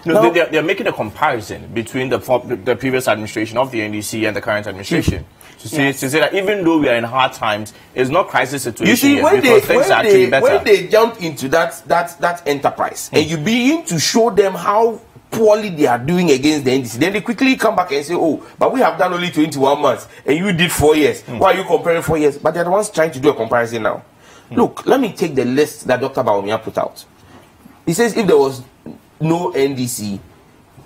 [SPEAKER 2] No, they're making a comparison between the previous administration of the NDC and the current administration. To say that even though we are in hard times, it's not crisis situation.
[SPEAKER 3] You see,
[SPEAKER 2] yet,
[SPEAKER 3] when they jump into that enterprise and you begin to show them how poorly they are doing against the NDC, then they quickly come back and say, oh, but we have done only 21 months and you did 4 years. Why are you comparing 4 years? But they're the ones trying to do a comparison now. Look, let me take the list that Dr. Bawumia put out. He says if there was no NDC,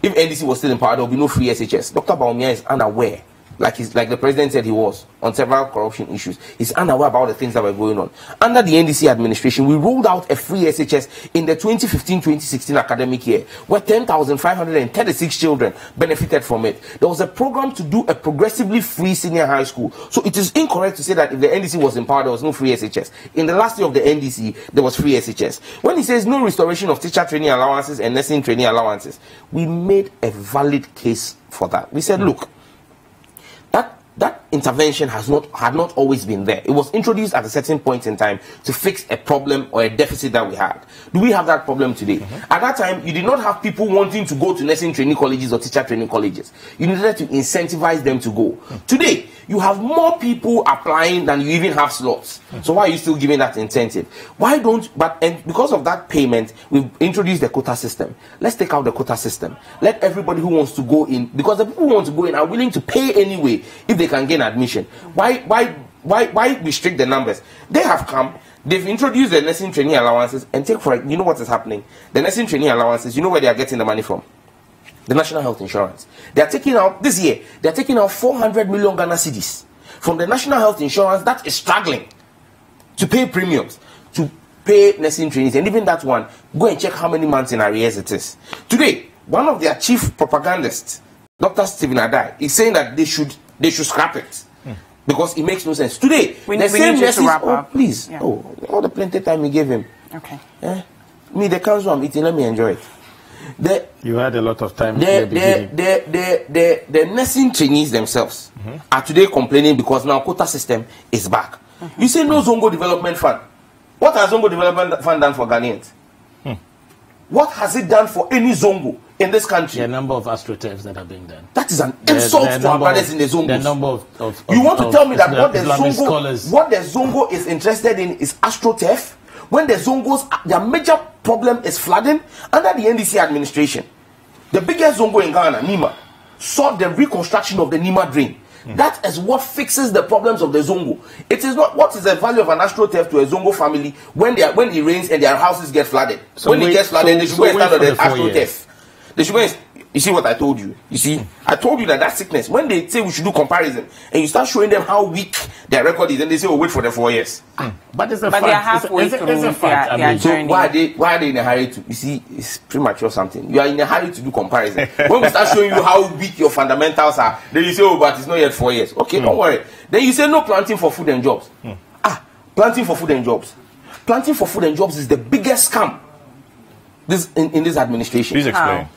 [SPEAKER 3] if NDC was still in power, there would be no free SHS. Dr. Bawumia is unaware, like the president said he was, on several corruption issues. He's unaware about the things that were going on. Under the NDC administration, we rolled out a free SHS in the 2015-2016 academic year, where 10,536 children benefited from it. There was a program to do a progressively free senior high school. So it is incorrect to say that if the NDC was in power, there was no free SHS. In the last year of the NDC, there was free SHS. When he says no restoration of teacher training allowances and nursing training allowances, we made a valid case for that. We said, look, that intervention had not always been there. It was introduced at a certain point in time to fix a problem or a deficit that we had. Do we have that problem today? At that time, you did not have people wanting to go to nursing training colleges or teacher training colleges. You needed to incentivize them to go. Today, you have more people applying than you even have slots. So why are you still giving that incentive? Why don't, and because of that payment, we've introduced the quota system. Let's take out the quota system. Let everybody who wants to go in, because the people who want to go in are willing to pay anyway if they can gain admission. Why restrict the numbers? They have come, they've introduced the nursing training allowances, and take for it, you know what is happening? The nursing training allowances, you know where they are getting the money from? The National Health Insurance. They are taking out, this year, they are taking out 400 million Ghana cedis from the National Health Insurance that is struggling to pay premiums, to pay nursing trainings, and even that one, go and check how many months in arrears it is. Today, one of their chief propagandists, Dr. Stephen Adai, is saying that they should scrap it because it makes no sense. Today, the same message. Oh, please. Yeah. Oh, all the plenty time you gave him.
[SPEAKER 1] Okay.
[SPEAKER 3] Me, the council I'm eating, let me enjoy it.
[SPEAKER 4] You had a lot of time.
[SPEAKER 3] The nursing trainees themselves are today complaining because now quota system is back. You say no Zongo Development Fund. What has Zongo Development Fund done for Ghanaians? What has it done for any Zongo in this country?
[SPEAKER 4] The number of astroturfs that are being done.
[SPEAKER 3] That is an insult to our brothers in the Zongos.
[SPEAKER 4] The number of
[SPEAKER 3] you want to tell me that what the
[SPEAKER 4] Zongo
[SPEAKER 3] is interested in is astroturf? When the Zongos, their major problem is flooding under the NDC administration. The biggest Zongo in Ghana, Nima, saw the reconstruction of the Nima drain. That is what fixes the problems of the Zongo. It is not what is the value of an astro theft to a Zongo family when it rains and their houses get flooded. So when it gets flooded, they should go and stand on the astro theft. They should go and, you see what I told you? You see, I told you that sickness, when they say we should do comparison, and you start showing them how weak their record is, and they say, oh, wait for the 4 years.
[SPEAKER 4] But it's a
[SPEAKER 1] but
[SPEAKER 4] fact.
[SPEAKER 1] They're halfway through
[SPEAKER 4] it's a fact.
[SPEAKER 3] So why are they in a hurry to, you see, it's premature something. You are in a hurry to do comparison. When we start showing you how weak your fundamentals are, then you say, oh, but it's not yet 4 years. Okay, don't worry. Then you say, no planting for food and jobs. Planting for food and jobs. Planting for food and jobs is the biggest scam in this administration.
[SPEAKER 2] Please explain.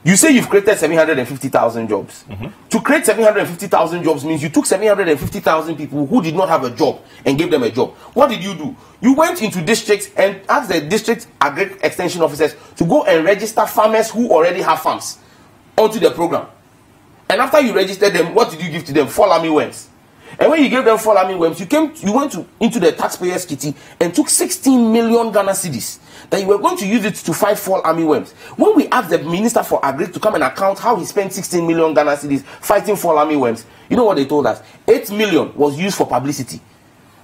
[SPEAKER 3] You say you've created 750,000 jobs. To create 750,000 jobs means you took 750,000 people who did not have a job and gave them a job. What did you do? You went into districts and asked the district agri extension officers to go and register farmers who already have farms onto the program. And after you registered them, what did you give to them? 4 army worms. And when you gave them 4 army worms, you went into the taxpayers' kitty and took 16 million Ghana cedis. That you were going to use it to fight 4 army worms. When we asked the Minister for Agri to come and account how he spent 16 million Ghana cedis fighting 4 army worms, you know what they told us? 8 million was used for publicity.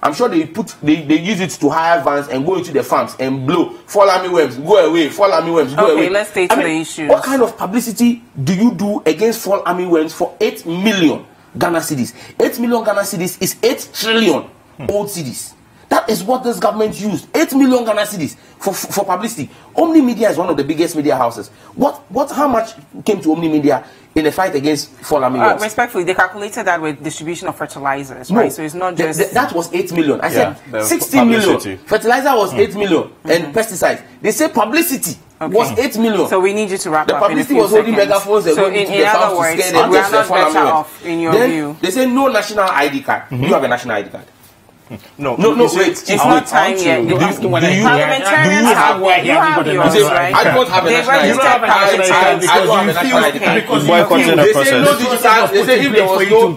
[SPEAKER 3] I'm sure they use it to hire vans and go into the farms and blow 4 army worms, go away, 4 army worms, go away.
[SPEAKER 1] Okay, let's stay to the issues.
[SPEAKER 3] What kind of publicity do you do against 4 army worms for 8 million Ghana cedis? 8 million Ghana cedis is 8 trillion old cedis. That is what this government used. 8 million Ghana cedis for publicity. Omni Media is one of the biggest media houses. How much came to Omni Media in the fight against 4 army worms?
[SPEAKER 1] Respectfully, they calculated that with distribution of fertilizers, right? So it's not just...
[SPEAKER 3] That was 8 million. I said 16 million. Fertilizer was 8 million. And pesticides. They say publicity was 8 million.
[SPEAKER 1] So we need you to wrap
[SPEAKER 3] up. The publicity was holding megaphones and going into the south to scare them.
[SPEAKER 1] We are not better off, in your view.
[SPEAKER 3] They say no national ID card. You have a national ID card.
[SPEAKER 2] No,
[SPEAKER 3] wait.
[SPEAKER 1] It's not time yet.
[SPEAKER 3] Do you have
[SPEAKER 1] yours, right?
[SPEAKER 3] I don't have a national ID card.
[SPEAKER 2] Because boycotting the process.
[SPEAKER 3] They say if there was no...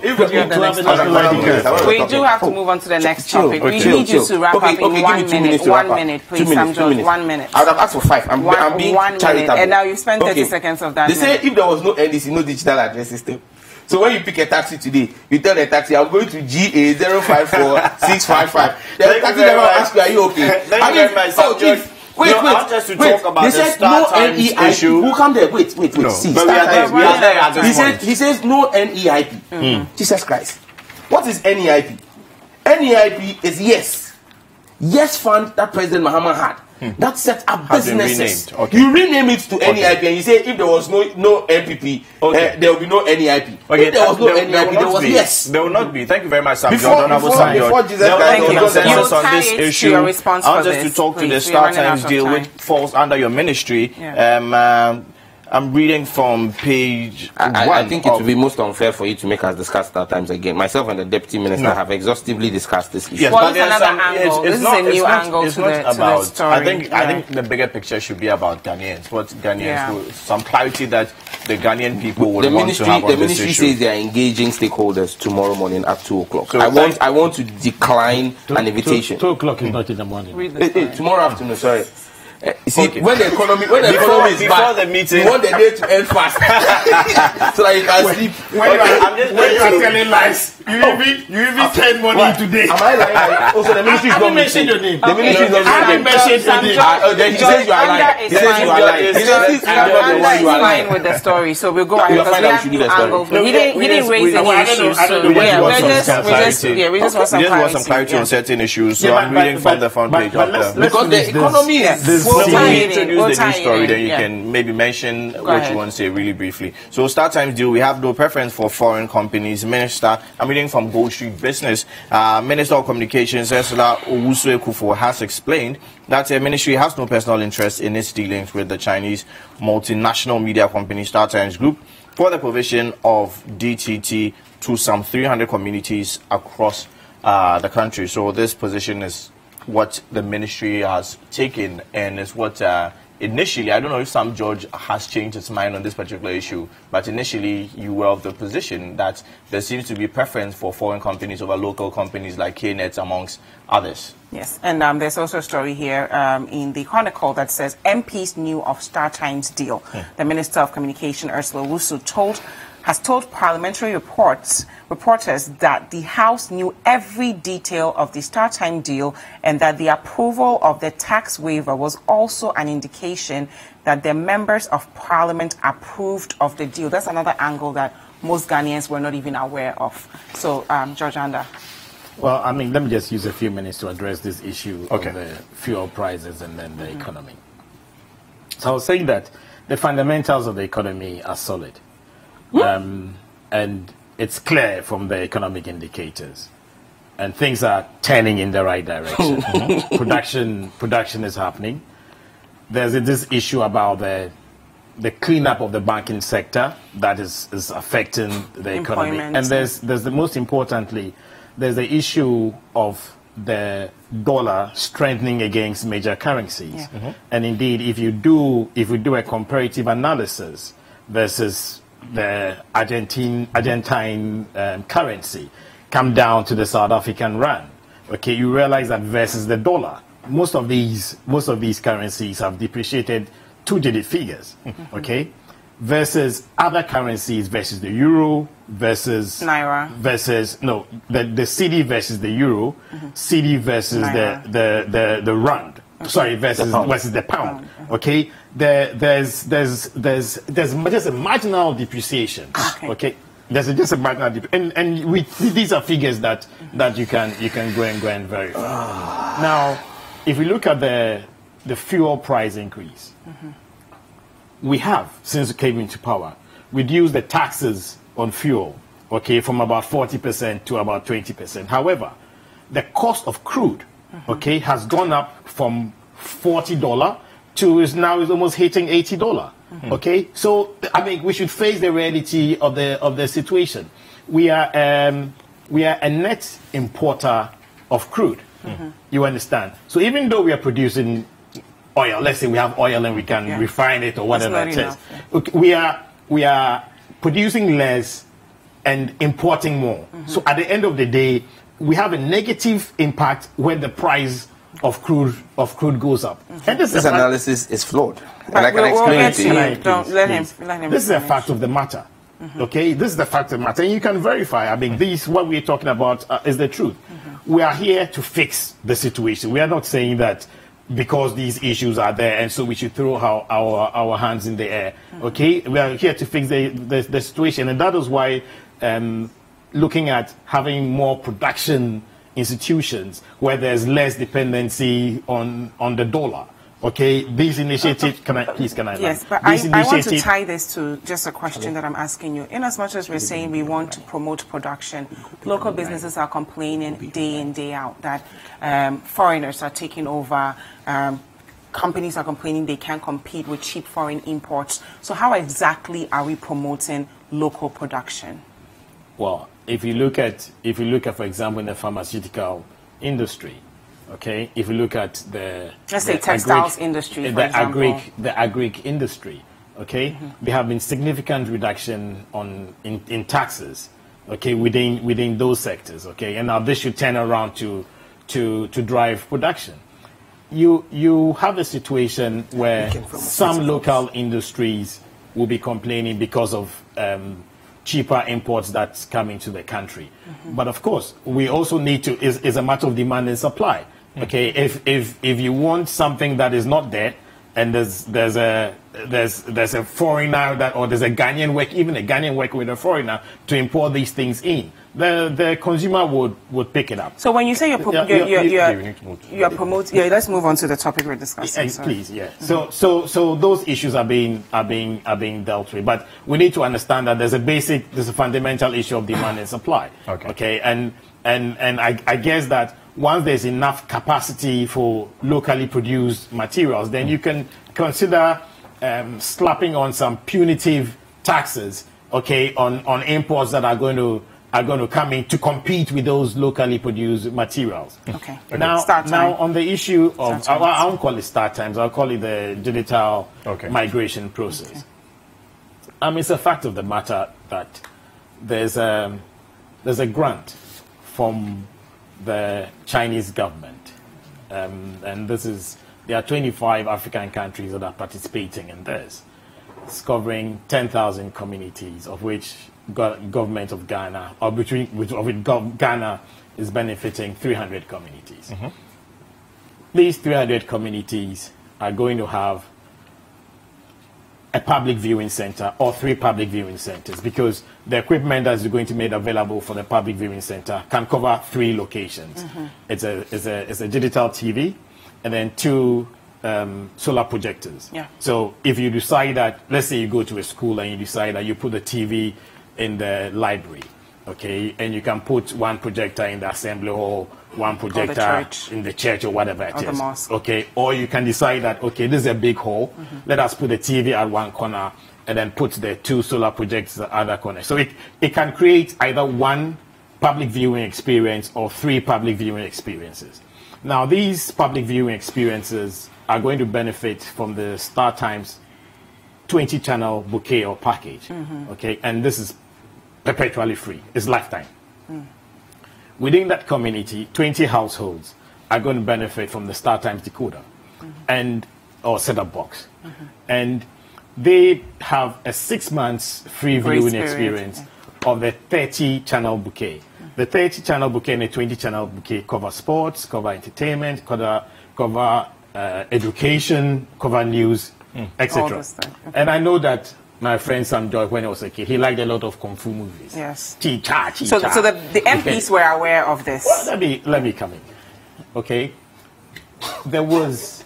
[SPEAKER 1] We do have to move on to the next topic. We need you to wrap up in 1 minute. 1 minute, please, Sam George. 1 minute.
[SPEAKER 3] I would have asked for 5. I'm being charitable.
[SPEAKER 1] And now you spent 30 seconds of that.
[SPEAKER 3] They say if there was no NDC, no digital address system. So when you pick a taxi today, you tell the taxi, I'm going to GA 054655. The taxi driver will ask you, are you okay?
[SPEAKER 2] Thank you very much, Sam George.
[SPEAKER 3] Wait.
[SPEAKER 2] Just to talk about
[SPEAKER 3] they said no NEIP. Who come there? Wait.
[SPEAKER 2] No,
[SPEAKER 3] See,
[SPEAKER 2] but we are there at this point.
[SPEAKER 3] He says no NEIP. Jesus Christ. What is NEIP? NEIP is yes fund that President Mahama had. That set up businesses. Okay. You rename it to NEIP and you say if there was no NPP, there will be no NEIP.
[SPEAKER 2] Okay.
[SPEAKER 3] If there was no NEIP, there was yes.
[SPEAKER 2] There will not be. Thank you very much, Sam.
[SPEAKER 3] Before Jesus
[SPEAKER 2] consensus on this issue. I want us to talk to the Star Times deal which falls under your ministry. I'm reading from page 1.
[SPEAKER 3] I think it would be most unfair for you to make us discuss Star Times again. Myself and the Deputy Minister have exhaustively discussed this issue.
[SPEAKER 1] Yes, but there's another angle. This is a new angle to the story.
[SPEAKER 2] I think the bigger picture should be about Ghanaians. What Ghanaians, some clarity that the Ghanaian people would want to have on this issue.
[SPEAKER 3] The ministry says they are engaging stakeholders tomorrow morning at 2 o'clock. So I want to decline an invitation.
[SPEAKER 4] 2 o'clock is not in the morning.
[SPEAKER 3] Tomorrow afternoon, sorry. See, when the economy is before the meeting, you want the day to end fast, so that you can sleep.
[SPEAKER 4] When you are telling lies, you even spend money today.
[SPEAKER 3] Am I lying? Also, the ministry is not mentioning your name. The ministry is not mentioning your name. Then he says you are lying. He says you are lying. He says you are lying
[SPEAKER 1] with the story. So we'll go ahead because we have new angles. He didn't raise any issues. We just want some clarity
[SPEAKER 2] on certain issues. So I'm reading from the front page
[SPEAKER 3] because the economy is.
[SPEAKER 2] So when you introduce the news story, then you can maybe mention what you want to say really briefly. So Star Times deal, we have no preference for foreign companies. Minister, I'm reading from Gold Street Business. Minister of Communications, Ursula Owusu-Ekufo, has explained that the ministry has no personal interest in its dealings with the Chinese multinational media company Star Times Group for the provision of DTT to some 300 communities across the country. So this position is what the ministry has taken, and it's what initially, I don't know if Sam George has changed its mind on this particular issue, but initially you were of the position that there seems to be preference for foreign companies over local companies like KNet amongst others.
[SPEAKER 1] Yes, and there's also a story here in the Chronicle that says MPs knew of Star Times deal. The Minister of Communication, Ursula Owusu, told has told parliamentary reporters that the House knew every detail of the StarTime deal and that the approval of the tax waiver was also an indication that the members of Parliament approved of the deal. That's another angle that most Ghanaians were not even aware of. So, George Andah.
[SPEAKER 4] Well, I mean, let me just use a few minutes to address this issue of the fuel prices and then the economy. So I was saying that the fundamentals of the economy are solid. And it's clear from the economic indicators. And things are turning in the right direction. Production is happening. There's this issue about the cleanup of the banking sector that is affecting the economy. And there's the most importantly, there's the issue of the dollar strengthening against major currencies. And indeed, if we do a comparative analysis versus the Argentine currency, come down to the South African rand, okay, you realize that versus the dollar, most of these currencies have depreciated two-digit figures, okay, versus other currencies, versus the euro, versus
[SPEAKER 1] Naira,
[SPEAKER 4] versus the CD versus the euro, CD versus the rand. Sorry, versus the pound. Okay, there's just a marginal depreciation. Okay, there's just a marginal and these are figures that you can go and verify. Now, if we look at the fuel price increase, we have, since we came into power, reduced the taxes on fuel, okay, from about 40% to about 20%. However, the cost of crude, okay, has gone up from $40 to now is almost hitting $80. Okay, so I mean we should face the reality of the situation. We are a net importer of crude. You understand? So even though we are producing oil, let's say we have oil and we can refine it or whatever it is, okay, we are producing less and importing more. So at the end of the day, we have a negative impact when the price of crude goes up. And this
[SPEAKER 3] analysis is flawed.
[SPEAKER 1] And I can explain it to you. Don't let him.
[SPEAKER 4] This is a fact of the matter. Okay, this is the fact of the matter, and you can verify. I mean, what we're talking about is the truth. We are here to fix the situation. We are not saying that because these issues are there, and so we should throw our hands in the air. Okay, we are here to fix the situation, and that is why looking at having more production institutions where there's less dependency on the dollar. Okay, these initiatives, can I?
[SPEAKER 1] Yes, but I want to tie this to just a question that I'm asking you. In as much as we're saying we want to promote production, local businesses are complaining day in, day out that foreigners are taking over. Companies are complaining they can't compete with cheap foreign imports. So how exactly are we promoting local production?
[SPEAKER 4] Well, if you look at, for example, in the pharmaceutical industry, okay, if you look at
[SPEAKER 1] let's say textiles industry, for example,
[SPEAKER 4] the agric industry, okay, there have been significant reduction in taxes, okay, within those sectors, okay, and now this should turn around to drive production. You have a situation where some local industries will be complaining because of cheaper imports that's coming to the country. But of course, we also need to, is a matter of demand and supply. Okay, if you want something that is not there, and there's a foreigner or there's a Ghanaian work, even a Ghanaian worker with a foreigner to import these things in, the consumer would pick it up.
[SPEAKER 1] So when you say you're promoting, let's move on to the topic we're discussing.
[SPEAKER 4] Please, yeah. So those issues are being dealt with, but we need to understand that there's a fundamental issue of demand and supply. Okay, and I guess that once there's enough capacity for locally produced materials, then you can consider slapping on some punitive taxes, okay, on imports that are going to come in to compete with those locally produced materials.
[SPEAKER 1] Okay.
[SPEAKER 4] Now on the issue of, I won't call it start times, I'll call it the digital migration process. It's a fact of the matter that there's a grant from the Chinese government, and there are 25 African countries that are participating in this, is covering 10,000 communities, of which government of Ghana, or Ghana is benefiting 300 communities. These 300 communities are going to have a public viewing center or 3 public viewing centers, because the equipment that is going to be made available for the public viewing center can cover 3 locations. It's a digital TV and then 2 solar projectors. So if you decide that, let's say you go to a school and you decide that you put the TV in the library, okay, and you can put 1 projector in the assembly hall, 1 projector in the church or whatever it is.
[SPEAKER 1] The mosque.
[SPEAKER 4] Okay, or you can decide that, okay, this is a big hall, let us put the TV at 1 corner and then put the 2 solar projectors at the other corner. So it can create either 1 public viewing experience or 3 public viewing experiences. Now, these public viewing experiences are going to benefit from the Star Times 20-channel bouquet or package, okay, and this is perpetually free. It's lifetime. Within that community, 20 households are going to benefit from the Star Times decoder and or set-up box, and they have a 6 months free viewing experience of the 30-channel bouquet. The 30-channel bouquet and the 20-channel bouquet cover sports, cover entertainment, cover education, cover news, etc. And I know that my friend Sam Joy, when he was a kid, he liked a lot of kung fu movies.
[SPEAKER 1] Yes.
[SPEAKER 4] So
[SPEAKER 1] the MPs were aware of this.
[SPEAKER 4] Well, let me come in. Okay. There was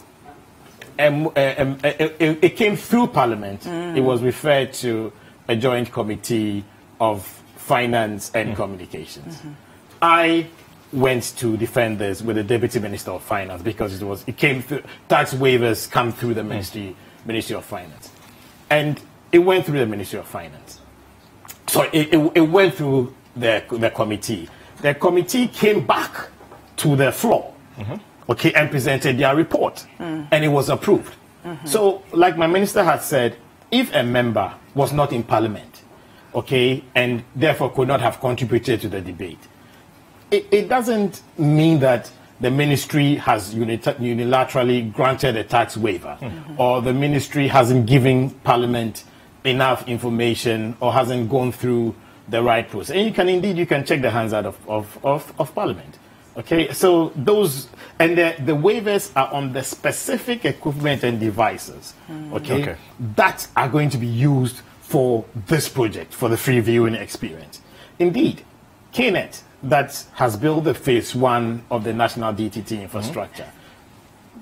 [SPEAKER 4] it came through Parliament. It was referred to a joint committee of finance and communications. I went to defend this with the Deputy Minister of Finance, because it came through, tax waivers come through the Ministry of Finance. And it went through the Ministry of Finance. So it went through the committee. The committee came back to the floor, okay, and presented their report, and it was approved. So, like my minister had said, if a member was not in Parliament, okay, and therefore could not have contributed to the debate, it doesn't mean that the ministry has unilaterally granted a tax waiver, or the ministry hasn't given Parliament enough information or hasn't gone through the right process. And you can check the hands out of Parliament. Okay, so those, and the waivers are on the specific equipment and devices, okay, that are going to be used for this project, for the free viewing experience. Indeed, KNET, that has built the phase 1 of the national DTT infrastructure,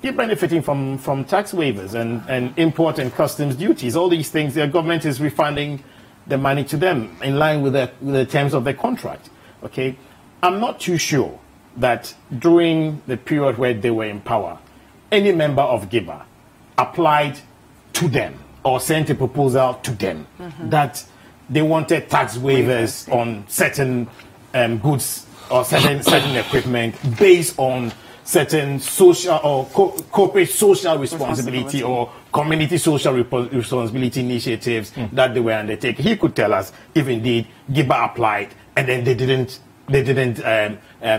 [SPEAKER 4] they're benefiting from tax waivers and import and customs duties. All these things, the government is refunding the money to them in line with the terms of the contract. Okay, I'm not too sure that during the period where they were in power, any member of GIBA applied to them or sent a proposal to them that they wanted tax waivers on certain goods or certain equipment based on certain social or corporate social responsibility or community social responsibility initiatives that they were undertaking. He could tell us if indeed GIBA applied and then they didn't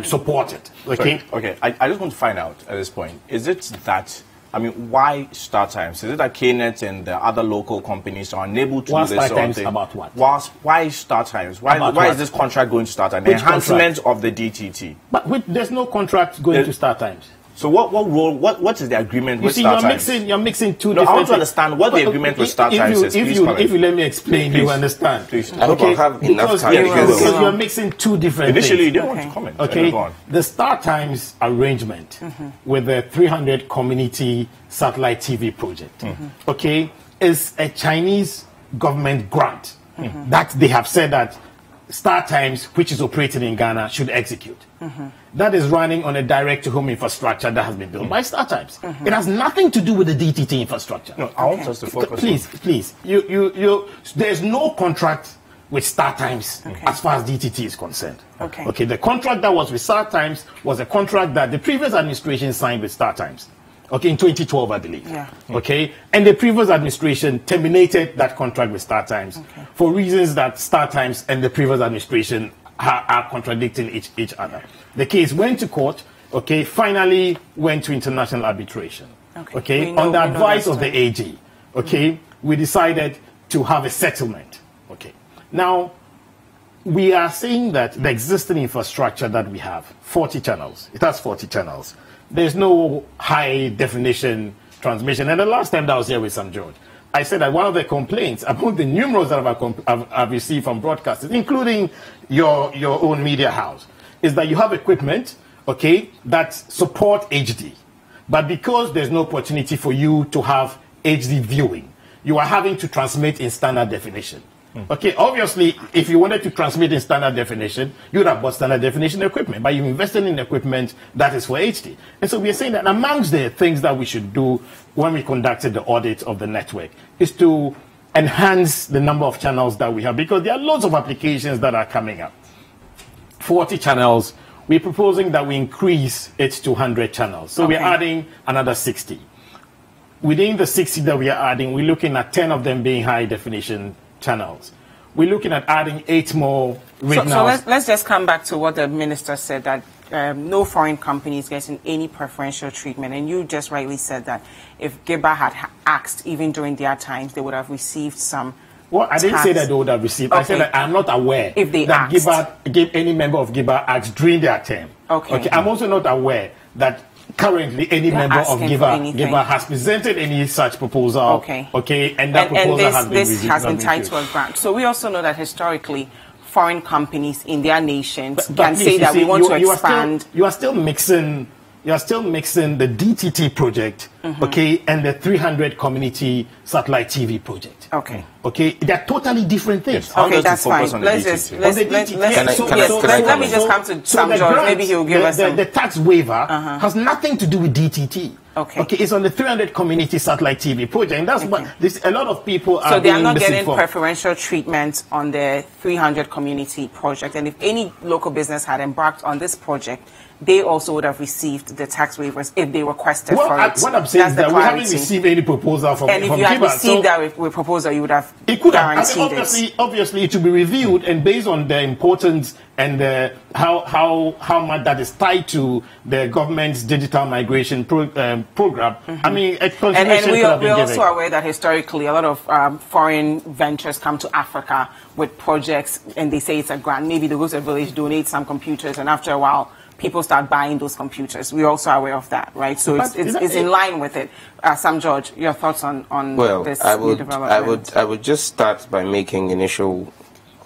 [SPEAKER 4] support it. Okay.
[SPEAKER 2] Okay. I just want to find out at this point, is it that, I mean, why Star Times? Is it that KNET and the other local companies are unable to do this
[SPEAKER 4] Star
[SPEAKER 2] sort of
[SPEAKER 4] Times
[SPEAKER 2] thing?
[SPEAKER 4] About what?
[SPEAKER 2] Why Star Times? Why is this contract going to Star Times? The enhancement of the DTT.
[SPEAKER 4] But there's no contract going to Star Times.
[SPEAKER 2] So what is the agreement with Star Times?
[SPEAKER 4] You're mixing two
[SPEAKER 2] No,
[SPEAKER 4] different
[SPEAKER 2] I want to understand what the agreement with Star Times is.
[SPEAKER 4] If you let me explain, you understand.
[SPEAKER 2] Please.
[SPEAKER 3] I hope I have enough time.
[SPEAKER 4] Because you're mixing two different things.
[SPEAKER 2] Initially, you didn't want to comment.
[SPEAKER 4] Okay, the Star Times arrangement with the 300 community satellite TV project, okay, is a Chinese government grant that they have said that Star Times, which is operating in Ghana, should execute. That is running on a direct-to-home infrastructure that has been built by Star Times. It has nothing to do with the DTT infrastructure.
[SPEAKER 2] No, I want us to focus.
[SPEAKER 4] Please. There's no contract with Star Times as far as DTT is concerned. Okay. The contract that was with Star Times was a contract that the previous administration signed with Star Times. Okay, in 2012, I believe. Yeah. Okay, and the previous administration terminated that contract with Star Times for reasons that Star Times and the previous administration are contradicting each other. The case went to court. Okay, finally went to international arbitration. Okay, on the advice of the AG. okay, we decided to have a settlement. Okay. Now, we are saying that the existing infrastructure that we have, 40 channels, it has 40 channels. There's no high definition transmission. And the last time that I was here with Sam George, I said that one of the complaints among the numerous that I've received from broadcasters, including your own media house, is that you have equipment, okay, that support HD. But because there's no opportunity for you to have HD viewing, you are having to transmit in standard definition. Okay, obviously, if you wanted to transmit in standard definition, you would have bought standard definition equipment, but you invested in equipment that is for HD. And so we are saying that amongst the things that we should do when we conducted the audit of the network is to enhance the number of channels that we have, because there are lots of applications that are coming up. 40 channels, we're proposing that we increase it to 100 channels. So we're adding another 60. Within the 60 that we are adding, we're looking at 10 of them being high definition channels. We're looking at adding 8 more regional.
[SPEAKER 1] So let's just come back to what the minister said, that no foreign company is getting any preferential treatment. And you just rightly said that if GIBA had asked, even during their times, they would have received some.
[SPEAKER 4] Well, I didn't say that they would have received. I said that I'm not aware
[SPEAKER 1] if they
[SPEAKER 4] that GIBA gave any member of GIBA asked during their term.
[SPEAKER 1] Okay.
[SPEAKER 4] I'm also not aware that currently any member of GIBA has presented any such proposal. Okay. And that proposal has been
[SPEAKER 1] tied to a grant. So we also know that historically, foreign companies in their nations can say that we want to expand.
[SPEAKER 4] You are still mixing the DTT project, okay, and the 300 community satellite TV project. Okay, they're totally different things.
[SPEAKER 1] Yes. Okay, that's fine. Let me just come to Sam George. Maybe he'll give us
[SPEAKER 4] the tax waiver has nothing to do with DTT. Okay, it's on the 300 community satellite TV project, and that's what a lot of people are.
[SPEAKER 1] So they are not getting preferential treatment on the 300 community project, and if any local business had embarked on this project, they also would have received the tax waivers if they requested for it.
[SPEAKER 4] What I'm saying is that we haven't received any proposal from
[SPEAKER 1] and if you had received that with proposal, you would have guaranteed it.
[SPEAKER 4] Obviously, it will be reviewed, and based on the importance and how much that is tied to the government's digital migration program. I mean,
[SPEAKER 1] and we're also aware that historically a lot of foreign ventures come to Africa with projects, and they say it's a grant. Maybe they go to a village, donate some computers, and after a while, people start buying those computers. We're also aware of that, right? So it's in line with it. Sam George, your thoughts on this new development?
[SPEAKER 3] I would just start by making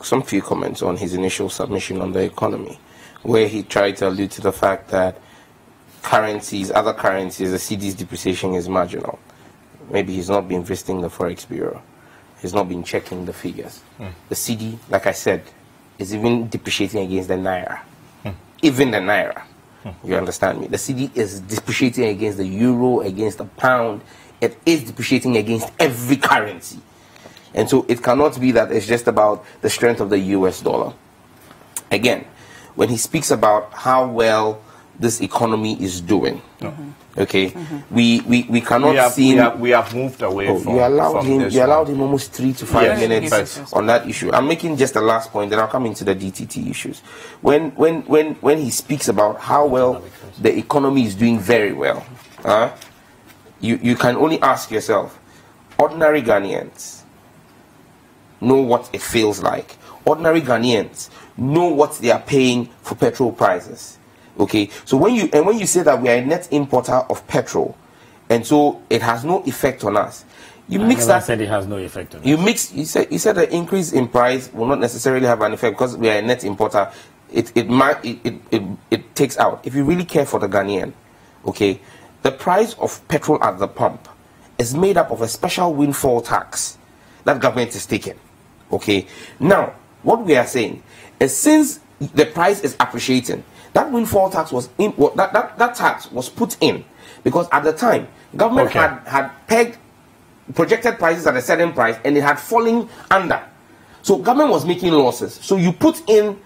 [SPEAKER 3] some few comments on his initial submission on the economy, where he tried to allude to the fact that other currencies, the CD's depreciation is marginal. Maybe he's not been visiting the Forex Bureau. He's not been checking the figures. The CD, like I said, is even depreciating against the Naira. Even the Naira. You understand me? The CD is depreciating against the euro, against the pound. It is depreciating against every currency. And so it cannot be that it's just about the strength of the US dollar. Again, when he speaks about how well this economy is doing, okay, we cannot see.
[SPEAKER 2] We have moved away from.
[SPEAKER 3] You allowed him almost 3 to 5 minutes on that issue. I'm making just the last point, then I'll come into the DTT issues. When he speaks about how well the economy is doing very well, you can only ask yourself, ordinary Ghanaians know what it feels like. Ordinary Ghanaians know what they are paying for petrol prices. Okay, so when you say that we are a net importer of petrol, and so it has no effect on us, you mix that.
[SPEAKER 4] Said it has no effect on us.
[SPEAKER 3] You said the increase in price will not necessarily have an effect because we are a net importer. It takes out. If you really care for the Ghanaian, okay, the price of petrol at the pump is made up of a special windfall tax that government is taking. Okay, now what we are saying is since the price is appreciating, that windfall tax was that tax was put in because at the time government had pegged projected prices at a certain price and it had fallen under, so government was making losses. So you put in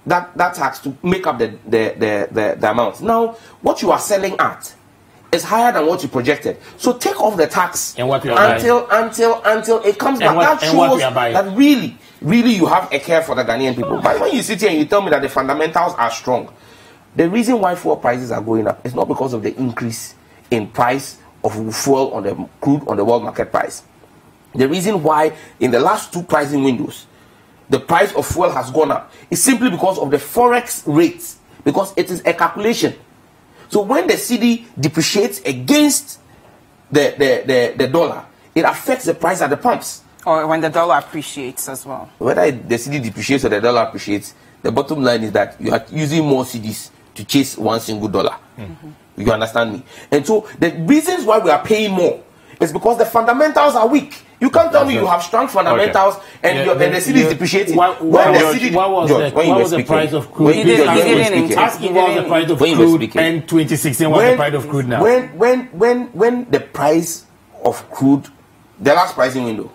[SPEAKER 3] that tax to make up the amount. Now what you are selling at is higher than what you projected. So take off the tax
[SPEAKER 4] and what
[SPEAKER 3] until it comes back. That shows that really you have a care for the Ghanaian people. But when you sit here and you tell me that the fundamentals are strong, the reason why fuel prices are going up is not because of the increase in price of fuel on the crude on the world market price. The reason why in the last 2 pricing windows, the price of fuel has gone up is simply because of the forex rates, because it is a calculation. So when the cedi depreciates against the dollar, it affects the price at the pumps.
[SPEAKER 1] Or when the dollar appreciates as well.
[SPEAKER 3] Whether the cedi depreciates or the dollar appreciates, the bottom line is that you are using more cedis to chase one single dollar. You understand me? And so the reasons why we are paying more is because the fundamentals are weak. You can't tell me you have strong fundamentals and the cedi is depreciating.
[SPEAKER 4] What was the price of crude?
[SPEAKER 1] He didn't
[SPEAKER 4] Ask me what was the price of crude in 2016. What's the price of crude now?
[SPEAKER 3] When the price of crude, the last pricing window,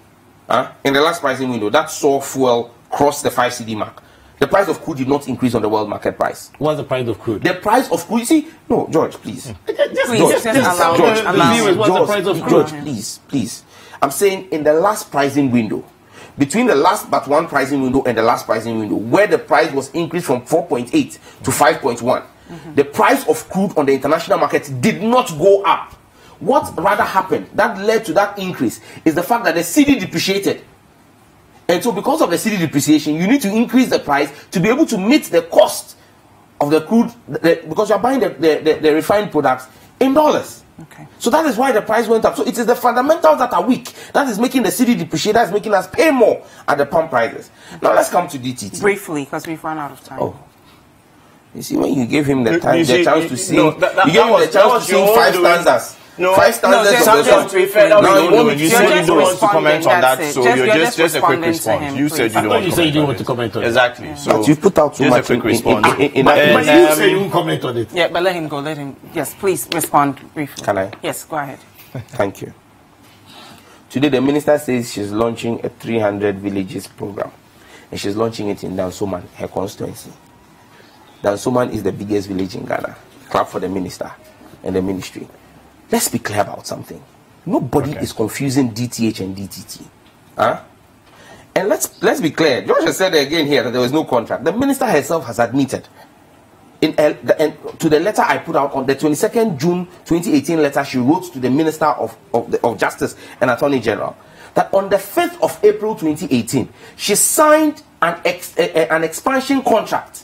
[SPEAKER 3] in the last pricing window, that saw fuel cross the 5 cedi mark. The price of crude did not increase on the world market price.
[SPEAKER 4] What's the price of crude?
[SPEAKER 3] The price of crude, you see, no, George, please. George, please. I'm saying in the last pricing window, between the last but one pricing window and the last pricing window, where the price was increased from 4.8 to 5.1, the price of crude on the international market did not go up. What rather happened that led to that increase is the fact that the cedi depreciated. And so because of the cedi depreciation, you need to increase the price to be able to meet the cost of the crude, because you're buying the refined products in dollars.
[SPEAKER 1] Okay.
[SPEAKER 3] So that is why the price went up. So it is the fundamentals that are weak that is making the cedi depreciate, that is making us pay more at the pump prices. Now let's come to DTT.
[SPEAKER 1] Briefly, because we've run out of time.
[SPEAKER 3] Oh. You see, when you gave him the chance to sing,
[SPEAKER 2] you
[SPEAKER 3] gave him the chance to sing 5 stanzas.
[SPEAKER 2] No,
[SPEAKER 3] 5 stanzas of the song.
[SPEAKER 2] You said you don't want to comment on that, so you're just a quick response. You said you don't want to comment.
[SPEAKER 4] You said you didn't want to comment on it.
[SPEAKER 2] Exactly. So
[SPEAKER 3] but you put out too much
[SPEAKER 2] quick response.
[SPEAKER 4] But you say you won't comment on it.
[SPEAKER 1] Yeah, but let him go. Let him. Yes, please respond briefly.
[SPEAKER 3] Can I?
[SPEAKER 1] Yes, go ahead.
[SPEAKER 3] Thank you. Today, the minister says she's launching a 300 villages program, and she's launching it in Dansoman, her constituency. Dansoman is the biggest village in Ghana. Clap for the minister and the ministry. Let's be clear about something. Nobody is confusing DTH and DTT. And let's be clear. George has said again here that there was no contract. The minister herself has admitted to the letter I put out on the 22nd June 2018 letter she wrote to the Minister of Justice and Attorney General, that on the 5th of April 2018 she signed an expansion contract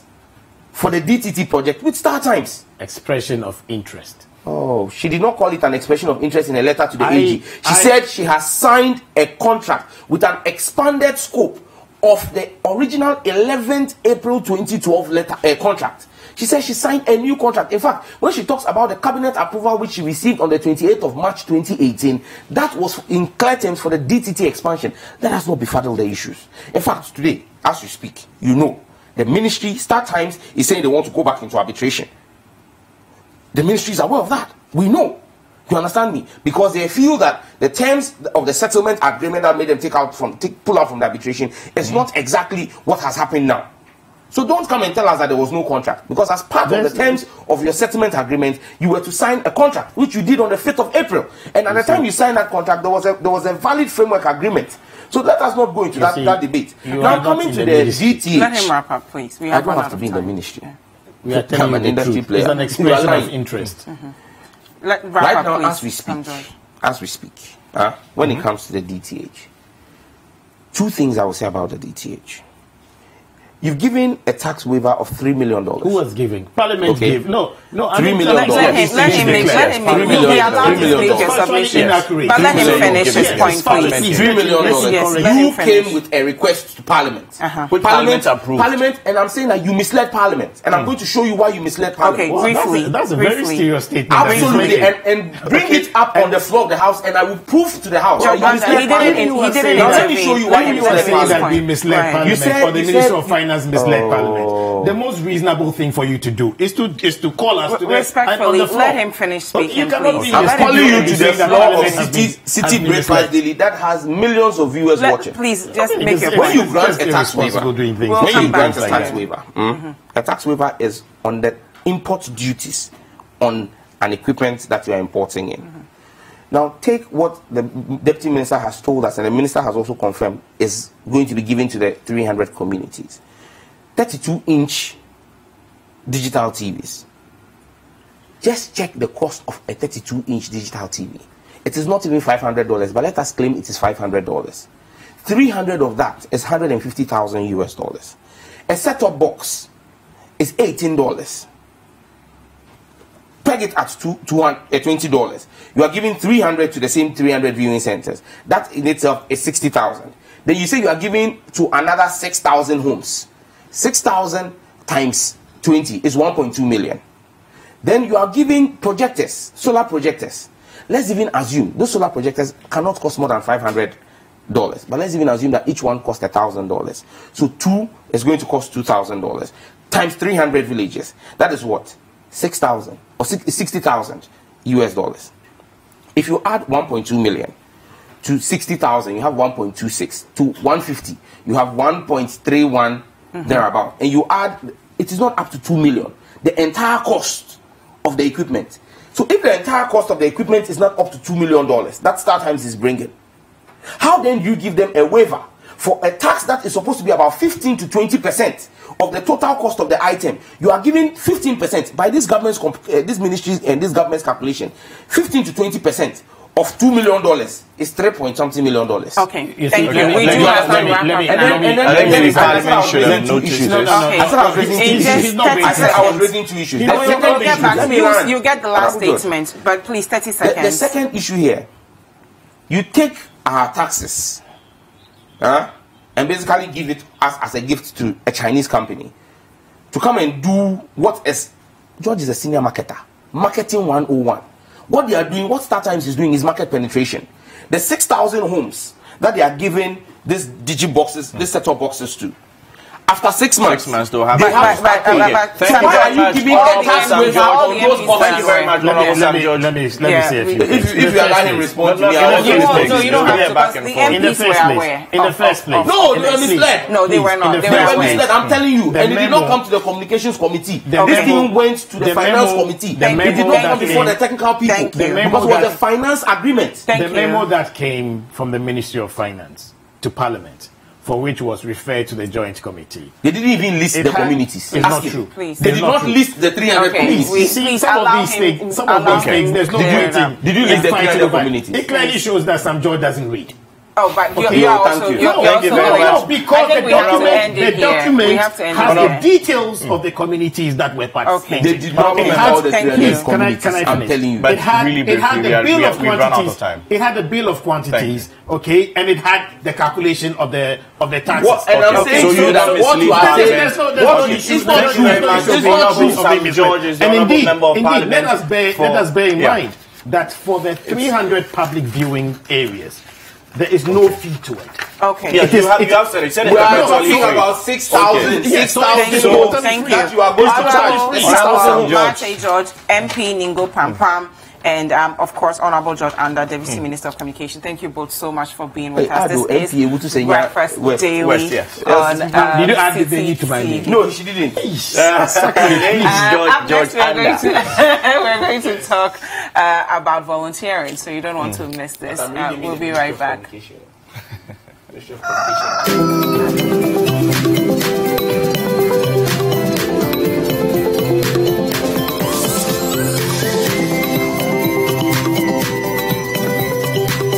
[SPEAKER 3] for the DTT project with Star Times.
[SPEAKER 4] Expression of interest.
[SPEAKER 3] Oh, she did not call it an expression of interest in a letter to the AG. She said she has signed a contract with an expanded scope of the original 11th April 2012 contract. She said she signed a new contract. In fact, when she talks about the cabinet approval which she received on the 28th of March 2018, that was in clear terms for the DTT expansion. Let us not befuddle the issues. In fact, today, as we speak, you know, the ministry, Star Times, is saying they want to go back into arbitration. The ministry is aware of that. We know. You understand me? Because they feel that the terms of the settlement agreement that made them pull out from the arbitration is not exactly what has happened now. So don't come and tell us that there was no contract. Because as part of the terms of your settlement agreement, you were to sign a contract, which you did on the 5th of April. And at the time you signed that contract, there was a valid framework agreement. So let us not go into that debate. Now coming to the DTH.
[SPEAKER 1] Let him wrap up, please.
[SPEAKER 3] I don't have to be in the ministry.
[SPEAKER 1] Yeah.
[SPEAKER 4] We are telling you the truth. It's an expression of interest.
[SPEAKER 1] Wrap
[SPEAKER 3] right
[SPEAKER 1] up,
[SPEAKER 3] now,
[SPEAKER 1] please.
[SPEAKER 3] as we speak, when it comes to the DTH, 2 things I will say about the DTH. You've given a tax waiver of $3 million.
[SPEAKER 4] Who was giving? Parliament gave. No.
[SPEAKER 3] $3 million.
[SPEAKER 1] Let him make. He allowed to make a submission. But let him finish his point, please.
[SPEAKER 3] $3 million. You came with a request to Parliament.
[SPEAKER 2] Parliament approved.
[SPEAKER 3] Parliament, and I'm saying that you misled Parliament. And I'm going to show you why you misled Parliament.
[SPEAKER 1] Okay, briefly.
[SPEAKER 4] That's a very serious statement.
[SPEAKER 3] Absolutely. And bring it up on the floor of the House, and I will prove to the House.
[SPEAKER 1] He didn't
[SPEAKER 3] Now let me show you why you
[SPEAKER 4] misled Parliament. Or the Minister of Finance misled Parliament. The most reasonable thing for you to do is to call us to
[SPEAKER 1] respectfully let him finish speaking, please.
[SPEAKER 3] I'm calling you to the floor of City Breakfast Daily that has millions of viewers watching.
[SPEAKER 1] Please just make your point.
[SPEAKER 3] When you grant a tax waiver, a tax waiver is on the import duties on an equipment that you are importing in. Now, take what the Deputy Minister has told us, and the Minister has also confirmed, is going to be given to the 300 communities. 32-inch digital TVs. Just check the cost of a 32-inch digital TV. It is not even $500, but let us claim it is $500. 300 of that is $150,000 US. A set-top box is $18. Peg it at $20. You are giving 300 to the same 300 viewing centers. That in itself is 60,000. Then you say you are giving to another 6,000 homes. 6,000 times 20 is 1.2 million. Then you are giving projectors, solar projectors. Let's even assume those solar projectors cannot cost more than $500. But let's even assume that each one costs $1,000. So 2 is going to cost $2,000 times 300 villages. That is what? 6,000 or 60,000 US dollars. If you add 1.2 million to 60,000, you have 1.26 to 150. You have 1.31 thereabout. And you add, it is not up to 2 million. The entire cost of the equipment. So if the entire cost of the equipment is not up to $2 million, that StarTimes is bringing. How then do you give them a waiver for a tax that is supposed to be about 15 to 20% of the total cost of the item? You are giving 15% by this government's, this ministry's and this government's calculation. 15 to 20% of $2 million is $3.something million.
[SPEAKER 1] Okay, thank you. We do have to wrap up.
[SPEAKER 3] I was raising two issues.
[SPEAKER 1] You get the last statement, but please, 30 seconds.
[SPEAKER 3] The second issue here, you take our taxes and basically give it as a gift to a Chinese company to come and do what is, George is a senior marketer, marketing 101. What they are doing, what StarTimes is doing is market penetration. The 6,000 homes that they are giving these digi boxes, these set-top boxes to, after 6 months,
[SPEAKER 2] they'll have
[SPEAKER 3] they have to start paying.
[SPEAKER 2] Thank you very much. Thank you very much.
[SPEAKER 4] Let me say a few things.
[SPEAKER 3] If you allow him respond to me,
[SPEAKER 1] no, you don't have to, because the MPs were aware.
[SPEAKER 4] In the first place.
[SPEAKER 3] No, they were misled.
[SPEAKER 1] No, they were not.
[SPEAKER 3] They were misled, I'm telling you. And it did not come to the communications committee. This thing went to the finance committee. It did not come before the technical people. Because it was a finance agreement.
[SPEAKER 4] The memo that came from the Ministry of Finance to Parliament, for which was referred to the Joint Committee.
[SPEAKER 3] They didn't even list the communities.
[SPEAKER 4] It's not true.
[SPEAKER 1] Please.
[SPEAKER 3] They did not list the 300 communities.
[SPEAKER 4] See, some of these things, there's no waiting.
[SPEAKER 3] Did you list the 300 communities?
[SPEAKER 4] It clearly shows that Sam George doesn't read.
[SPEAKER 1] Oh, but you are also...
[SPEAKER 4] Because the document has the details of the communities that were participating.
[SPEAKER 3] They did not remember the 300 communities.
[SPEAKER 4] Can I finish?
[SPEAKER 3] I'm telling you.
[SPEAKER 4] It had the bill of quantities. It had the bill of quantities, okay, and it had the calculation of the taxes.
[SPEAKER 3] And I'm saying what you are saying,
[SPEAKER 4] and indeed, let us bear in mind that for the 300 public viewing areas, there is no fee to it.
[SPEAKER 1] Okay.
[SPEAKER 2] Yes, you have said it.
[SPEAKER 3] We are talking about 6,000. 6,000.
[SPEAKER 1] So thank you.
[SPEAKER 3] That you are going to charge.
[SPEAKER 1] 6,000. George, MP NIngo Prampram, and of course, Honorable George Andah, Deputy Minister of Communication. Thank you both so much for being with us. This is Breakfast Daily
[SPEAKER 2] Did
[SPEAKER 1] on
[SPEAKER 4] you add the name to my name?
[SPEAKER 3] No, she didn't.
[SPEAKER 1] Up next, we're going to talk about volunteering, so you don't want to miss this. We'll be right back.